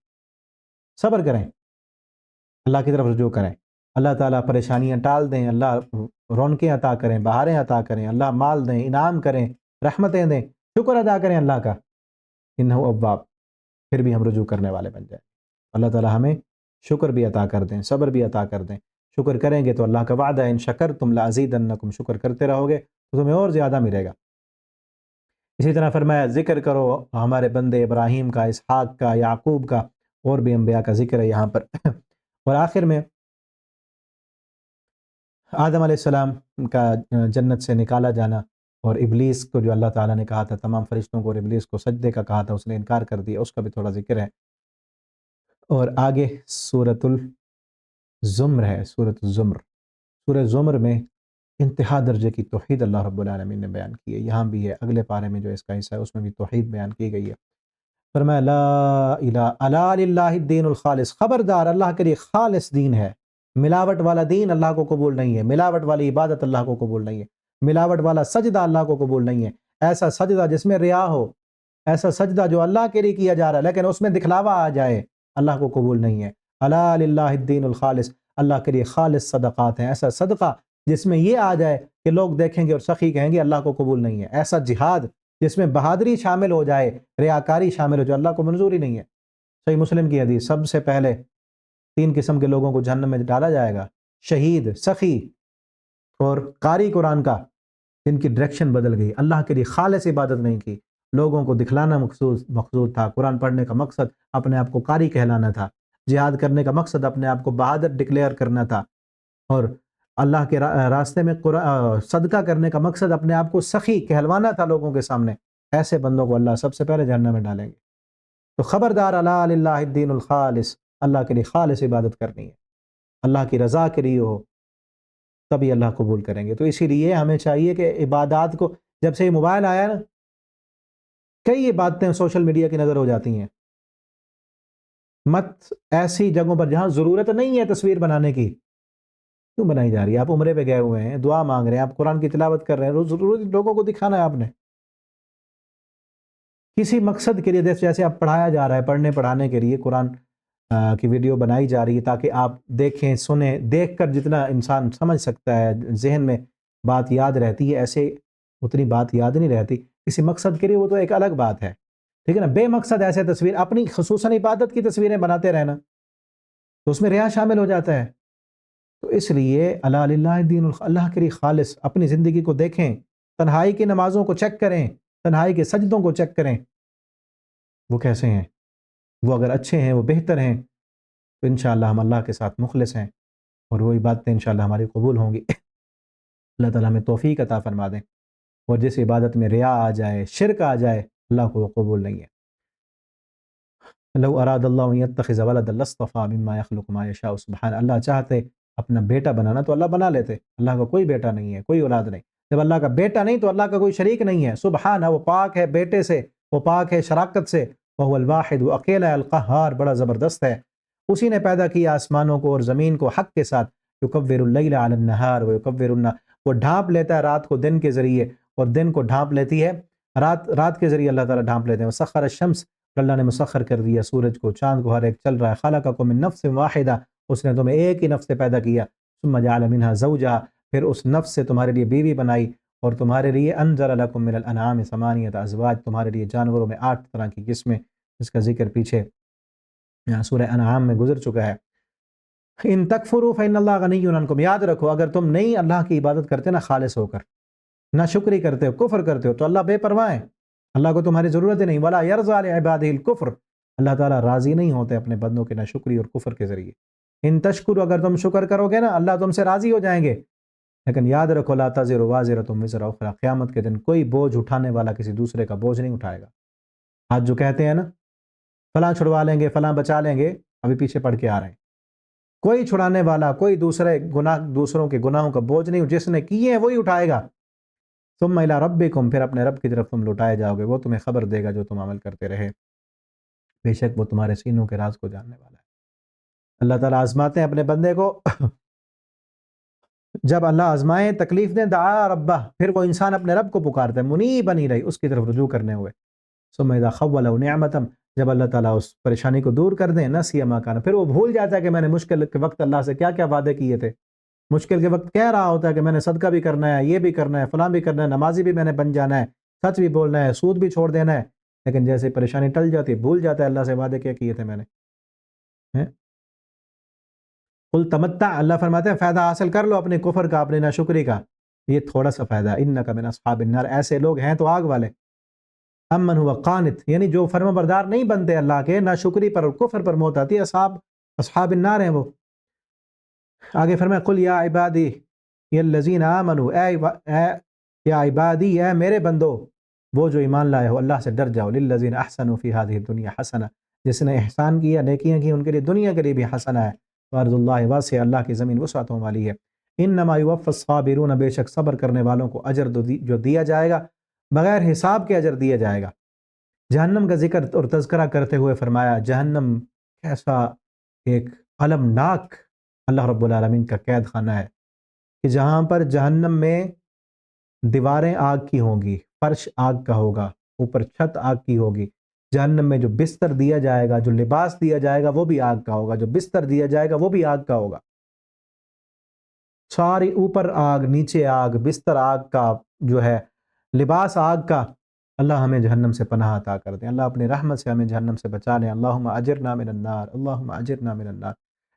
A: صبر کریں، اللہ کی طرف رجوع کریں. اللہ تعالیٰ پریشانیاں ٹال دیں، اللہ رونقیں عطا کریں، بہاریں عطا کریں، اللہ مال دیں، انعام کریں، رحمتیں دیں، شکر ادا کریں اللہ کا، انہ اواب، پھر بھی ہم رجوع کرنے والے بن جائیں. اللہ تعالیٰ ہمیں شکر بھی عطا کر دیں، صبر بھی عطا کر دیں. شکر کریں گے تو اللہ کا وعدہ ہے ان شکرتم لازیدنکم، شکر کرتے رہو گے تو تمہیں اور زیادہ ملے گا. اسی طرح فرمایا ذکر کرو ہمارے بندے ابراہیم کا، اسحاق کا، یعقوب کا، اور بھی انبیاء کا ذکر ہے یہاں پر. اور آخر میں آدم علیہ السلام کا جنت سے نکالا جانا، اور ابلیس کو جو اللہ تعالیٰ نے کہا تھا، تمام فرشتوں کو اور ابلیس کو سجدے کا کہا تھا، اس نے انکار کر دیا، اس کا بھی تھوڑا ذکر ہے. اور آگے سورۃ الزمر ہے، سورۃ الزمر، سورۃ زمر میں انتہا درجے کی توحید اللہ رب العالمین نے بیان کی ہے. یہاں بھی ہے، اگلے پارے میں جو اس کا حصہ ہے اس میں بھی توحید بیان کی گئی ہے. فرمایا لا الہ الا للہ الدین الخالص، خبردار اللہ کے لیے خالص دین ہے. ملاوٹ والا دین اللہ کو قبول نہیں ہے، ملاوٹ والی عبادت اللہ کو قبول نہیں ہے، ملاوٹ والا سجدہ اللہ کو قبول نہیں ہے. ایسا سجدہ جس میں ریا ہو، ایسا سجدہ جو اللہ کے لیے کیا جا رہا ہے لیکن اس میں دکھلاوا آ جائے، اللہ کو قبول نہیں ہے. الا للہ الدین الخالص، اللہ کے لیے خالص صدقات ہیں. ایسا صدقہ جس میں یہ آ جائے کہ لوگ دیکھیں گے اور سخی کہیں گے اللہ کو قبول نہیں ہے. ایسا جہاد جس میں بہادری شامل ہو جائے، ریاکاری شامل ہو جائے، اللہ کو منظور ہی نہیں ہے. صحیح مسلم کی حدیث، سب سے پہلے 3 قسم کے لوگوں کو جہنم میں ڈالا جائے گا: شہید، سخی اور قاری قرآن کا، جن کی ڈائریکشن بدل گئی، اللہ کے لیے خالص عبادت نہیں کی، لوگوں کو دکھلانا مقصود تھا. قرآن پڑھنے کا مقصد اپنے آپ کو قاری کہلانا تھا، جہاد کرنے کا مقصد اپنے آپ کو بہادر ڈکلیئر کرنا تھا، اور اللہ کے راستے میں صدقہ کرنے کا مقصد اپنے آپ کو سخی کہلوانا تھا لوگوں کے سامنے. ایسے بندوں کو اللہ سب سے پہلے جہنم میں ڈالیں گے. تو خبردار، الا للہ الدین الخالص، اللہ کے لیے خالص عبادت کرنی ہے، اللہ کی رضا کے لیے ہو، تبھی اللہ قبول کریں گے. تو اسی لیے ہمیں چاہیے کہ عبادات کو، جب سے یہ موبائل آیا نا، کئی باتیں سوشل میڈیا کی نظر ہو جاتی ہیں. مت ایسی جگہوں پر جہاں ضرورت نہیں ہے تصویر بنانے کی کیوں بنائی جا رہی ہے؟ آپ عمرے پہ گئے ہوئے ہیں، دعا مانگ رہے ہیں، آپ قرآن کی تلاوت کر رہے ہیں، ضروری لوگوں کو دکھانا ہے آپ نے کسی مقصد کے لیے. جیسے آپ پڑھایا جا رہا ہے، پڑھانے کے لیے قرآن کی ویڈیو بنائی جا رہی ہے تاکہ آپ دیکھیں، سنیں، دیکھ کر جتنا انسان سمجھ سکتا ہے، ذہن میں بات یاد رہتی ہے، ایسے اتنی بات یاد نہیں رہتی. کسی مقصد کے لیے وہ تو ایک الگ بات ہے، ٹھیک ہے نا. بے مقصد ایسے تصویر، اپنی خصوصاً عبادت کی تصویریں بناتے رہنا، تو اس میں ریا شامل ہو جاتا ہے. تو اس لیے الا للہ الدین، اللہ کے لیے خالص اپنی زندگی کو دیکھیں، تنہائی کی نمازوں کو چیک کریں، تنہائی کے سجدوں کو چیک کریں، وہ کیسے ہیں. وہ اگر اچھے ہیں، وہ بہتر ہیں، تو انشاءاللہ ہم اللہ کے ساتھ مخلص ہیں اور وہی باتیں انشاءاللہ ہماری قبول ہوں گی. اللہ تعالیٰ ہمیں توفیق عطا فرما دیں. اور جس عبادت میں ریا آ جائے، شرک آ جائے، اللہ کو وہ قبول نہیں ہے. لو اراد اللہ یتخذ ولدا لاصطفى مما یخلق ما یشاء. سبحان اللہ، چاہتے اپنا بیٹا بنانا تو اللہ بنا لیتے. اللہ کا کوئی بیٹا نہیں ہے، کوئی اولاد نہیں. جب اللہ کا بیٹا نہیں تو اللہ کا کوئی شریک نہیں ہے. سبحان، وہ پاک ہے بیٹے سے، وہ پاک ہے شراکت سے. وهو الواحد، وہ اکیلا القہار، بڑا زبردست ہے. اسی نے پیدا کیا آسمانوں کو اور زمین کو حق کے ساتھ. یکور اللیل علی النہار ویکور وہ ڈھانپ لیتا ہے رات کو دن کے ذریعے، اور دن کو ڈھانپ لیتی ہے رات کے ذریعے. اللہ تعالیٰ ڈھانپ لیتے ہیں. وسخر الشمس، اللہ نے مسخر کر دیا سورج کو، چاند کو، ہر ایک چل رہا ہے. خلقکم من نفس واحدہ، اس نے تمہیں ایک ہی نفس سے پیدا کیا. ثم جعل منها زوجہا، پھر اس نفس سے تمہارے لیے بیوی بنائی، اور تمہارے لیے انزل لکم من الانعام ثمانیۃ ازواج، تمہارے لیے جانوروں میں 8 طرح کی قسمیں، جس کا ذکر پیچھے سورہ انعام میں گزر چکا ہے. ان تکفروا فإن اللہ غنی عنکم، یاد رکھو اگر تم نہیں اللہ کی عبادت کرتے نا خالص ہو کر، نہ شکری کرتے ہو، کفر کرتے ہو، تو اللہ بے پرواہ ہے، اللہ کو تمہاری ضرورت ہی نہیں. ولا یرضى لعباده الکفر، اللہ تعالیٰ راضی نہیں ہوتے اپنے بندوں کے ناشکری اور کفر کے ذریعے. ان تشکروا، اگر تم شکر کرو گے نا اللہ تم سے راضی ہو جائیں گے. لیکن یاد رکھو لا تزر وازرۃ وزر اخری، قیامت کے دن کوئی بوجھ اٹھانے والا کسی دوسرے کا بوجھ نہیں اٹھائے گا. آج جو کہتے ہیں نا فلاں چھڑوا لیں گے، فلاں بچا لیں گے، ابھی پیچھے پڑھ کے آ رہے ہیں. کوئی چھڑانے والا، کوئی دوسروں کے گناہوں کا بوجھ نہیں، جس نے کیے ہیں وہی اٹھائے گا. ثم الی ربکم، پھر اپنے رب کی طرف تم لوٹائے جاؤ گے، وہ تمہیں خبر دے گا جو تم عمل کرتے رہے، بے شک وہ تمہارے سینوں کے راز کو جاننے والا ہے. اللہ تعالیٰ آزماتے ہیں اپنے بندے کو. جب اللہ آزمائے، تکلیف دیں، دعا ربہ، پھر وہ انسان اپنے رب کو پکارتا ہے، منیب بنی رہی، اس کی طرف رجوع کرنے ہوئے. ثم اذا خوله نعمتا، جب اللہ تعالیٰ اس پریشانی کو دور کر دیں، نسی ما کان، پھر وہ بھول جاتا ہے کہ میں نے مشکل کے وقت اللہ سے کیا کیا وعدے کیے تھے. مشکل کے وقت کہہ رہا ہوتا ہے کہ میں نے صدقہ بھی کرنا ہے، یہ بھی کرنا ہے، فلاں بھی کرنا ہے، نمازی بھی میں نے بن جانا ہے، سچ بھی بولنا ہے، سود بھی چھوڑ دینا ہے. لیکن جیسے پریشانی ٹل جاتی ہے، بھول جاتا ہے اللہ سے وعدے کیا کیے تھے میں نے. قل تمتع، اللہ فرماتے ہیں فائدہ حاصل کر لو اپنے کفر کا، اپنے ناشکری کا، یہ تھوڑا سا فائدہ. انک من اصحاب النار، ایسے لوگ ہیں تو آگ والے. امن ہوا قانت، یعنی جو فرما بردار نہیں بنتے اللہ کے، ناشکری پر اور کفر پر موت آتی ہے، اصحاب النار ہیں وہ. آگے فرمایا قل یا عبادی الذین آمنوا، اے یا عبادی، اے میرے بندو، وہ جو ایمان لائے ہو، اللہ سے ڈر جاؤ. للذین احسنوا فی هذه الدنیا حسنہ، جس نے احسان کیا، نیکیاں کی، ان کے لیے دنیا کے لیے بھی حسنہ ہے. وارض اللہ واسع، اللہ کی زمین وسعتوں والی ہے. انما یوفی الصابرون، بے شک صبر کرنے والوں کو اجر جو دیا جائے گا بغیر حساب کے اجر دیا جائے گا۔ جہنم کا ذکر اور تذکرہ کرتے ہوئے فرمایا جہنم کیسا ایک المناک اللہ رب العالمین کا قید خانہ ہے کہ جہاں پر جہنم میں دیواریں آگ کی ہوں گی، فرش آگ کا ہوگا، اوپر چھت آگ کی ہوگی۔ جہنم میں جو بستر دیا جائے گا، جو لباس دیا جائے گا وہ بھی آگ کا ہوگا، جو بستر دیا جائے گا وہ بھی آگ کا ہوگا۔ ساری اوپر آگ، نیچے آگ، بستر آگ کا جو ہے، لباس آگ کا۔ اللہ ہمیں جہنم سے پناہ عطا کر دیں، اللہ اپنی رحمت سے ہمیں جہنم سے بچا لیں۔ اللہم اجرنا من النار، اللہم اجرنا من النار۔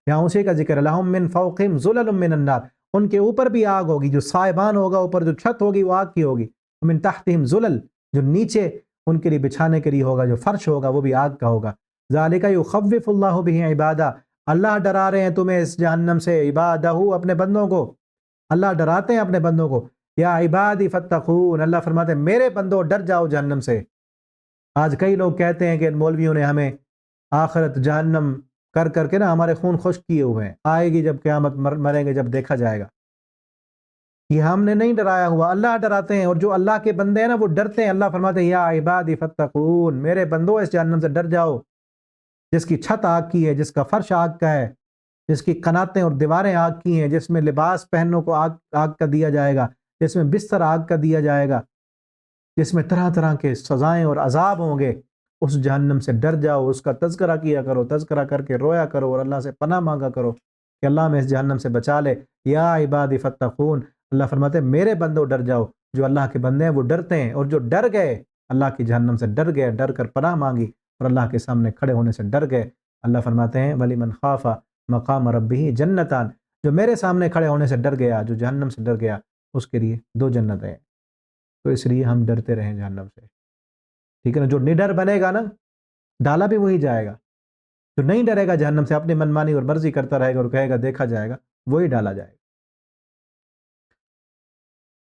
A: یہاں اسی کا ذکر، لہم من فوقہم ظلل من النار، ان کے اوپر بھی آگ ہوگی، جو سائبان ہوگا، اوپر جو چھت ہوگی وہ آگ کی ہوگی۔ من تحتہم ظلل، جو نیچے ان کے لیے بچھانے کے لیے ہوگا، جو فرش ہوگا وہ بھی آگ کا ہوگا۔ ذالک یخوف اللہ بہ عبادہ، اللہ ڈرا رہے ہیں تمہیں اس جہنم سے، عبادہ، اپنے بندوں کو۔ اللہ ڈراتے ہیں اپنے بندوں کو۔ یا عبادی فتقون، اللہ فرماتے ہیں میرے بندوں ڈر جاؤ جہنم سے۔ آج کئی لوگ کہتے ہیں کہ مولویوں نے ہمیں آخرت جہنم کر کر کے نا ہمارے خون خشک کیے ہوئے ہیں، آئے گی جب قیامت، مریں گے جب دیکھا جائے گا۔ یہ ہم نے نہیں ڈرایا ہوا، اللہ ڈراتے ہیں، اور جو اللہ کے بندے ہیں نا وہ ڈرتے ہیں۔ اللہ فرماتے ہیں یا عبادی فتقون، میرے بندوں اس جہنم سے ڈر جاؤ، جس کی چھت آگ کی ہے، جس کا فرش آگ کا ہے، جس کی قناتیں اور دیواریں آگ کی ہیں، جس میں لباس پہننے کو آگ کا دیا جائے گا، جس میں بستر آگ کا دیا جائے گا، جس میں طرح طرح کے سزائیں اور عذاب ہوں گے۔ اس جہنم سے ڈر جاؤ، اس کا تذکرہ کیا کرو، تذکرہ کر کے رویا کرو اور اللہ سے پناہ مانگا کرو کہ اللہ میں اس جہنم سے بچا لے۔ یا عبادی فتقون، اللہ فرماتے ہیں میرے بندوں ڈر جاؤ۔ جو اللہ کے بندے ہیں وہ ڈرتے ہیں، اور جو ڈر گئے اللہ کی جہنم سے، ڈر گئے، ڈر کر پناہ مانگی اور اللہ کے سامنے کھڑے ہونے سے ڈر گئے، اللہ فرماتے ہیں وَلِمَنْ خَافَ مقام ربہ جنتان، جو میرے سامنے کھڑے ہونے سے ڈر گیا، جو جہنم سے ڈر گیا، اس کے لیے 2 جنتیں ہیں۔ تو اس لیے ہم ڈرتے رہیں جہنم سے، ٹھیک ہے نا۔ جو نڈر بنے گا نا، ڈالا بھی وہی جائے گا۔ جو نہیں ڈرے گا جہنم سے، اپنی منمانی اور مرضی کرتا رہے گا اور کہے گا دیکھا جائے گا، وہی ڈالا جائے گا۔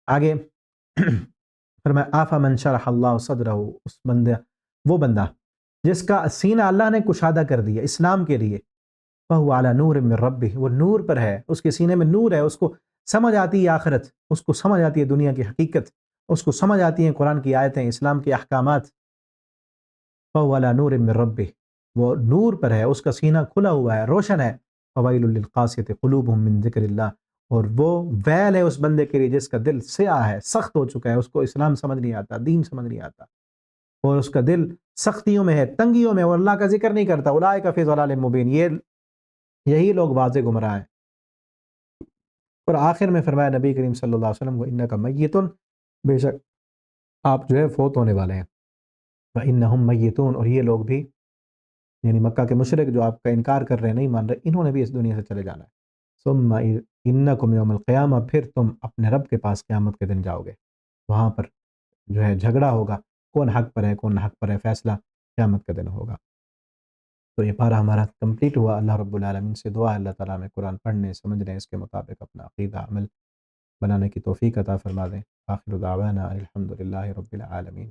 A: آگے فرمایا آفمن شرح اللہ صدرہ، اس وہ بندہ جس کا سینہ اللہ نے کشادہ کر دیا اسلام کے لیے، فہو علی نور من ربہ، وہ نور پر ہے، اس کے سینے میں نور ہے، اس کو سمجھ آتی ہے آخرت، اس کو سمجھ آتی ہے دنیا کی حقیقت، اس کو سمجھ آتی ہیں قرآن کی آیتیں، اسلام کے احکامات۔ فہو علی نور من ربہ، وہ نور پر ہے، اس کا سینہ کھلا ہوا ہے، روشن ہے۔ فویل للقاسیۃ قلوبہم من ذکر اللہ، اور وہ ویل ہے اس بندے کے لیے جس کا دل سیاہ ہے، سخت ہو چکا ہے، اس کو اسلام سمجھ نہیں آتا، دین سمجھ نہیں آتا، اور اس کا دل سختیوں میں ہے، تنگیوں میں، اور اللہ کا ذکر نہیں کرتا۔ اولئک فی ضلال مبین، یہی لوگ واضح گمراہ ہیں۔ اور آخر میں فرمایا نبی کریم صلی اللہ علیہ وسلم کو انک میتون، بے شک آپ جو ہے فوت ہونے والے ہیں، وانہم میتون، اور یہ لوگ بھی، یعنی مکہ کے مشرک جو آپ کا انکار کر رہے ہیں، نہیں مان رہے، انہوں نے بھی اس دنیا سے چلے جانا ہے۔ ثم انکم یوم القیامہ، پھر تم اپنے رب کے پاس قیامت کے دن جاؤ گے، وہاں پر جو ہے جھگڑا ہوگا، کون حق پر ہے کون حق پر ہے، فیصلہ قیامت کا دن ہوگا۔ تو یہ پارہ ہمارا کمپلیٹ ہوا۔ اللہ رب العالمین سے دعا ہے اللہ تعالیٰ میں قرآن پڑھنے، سمجھنے، اس کے مطابق اپنا عقیدہ عمل بنانے کی توفیق عطا فرما دیں۔ آخر دعوانا الحمدللہ رب العالمین۔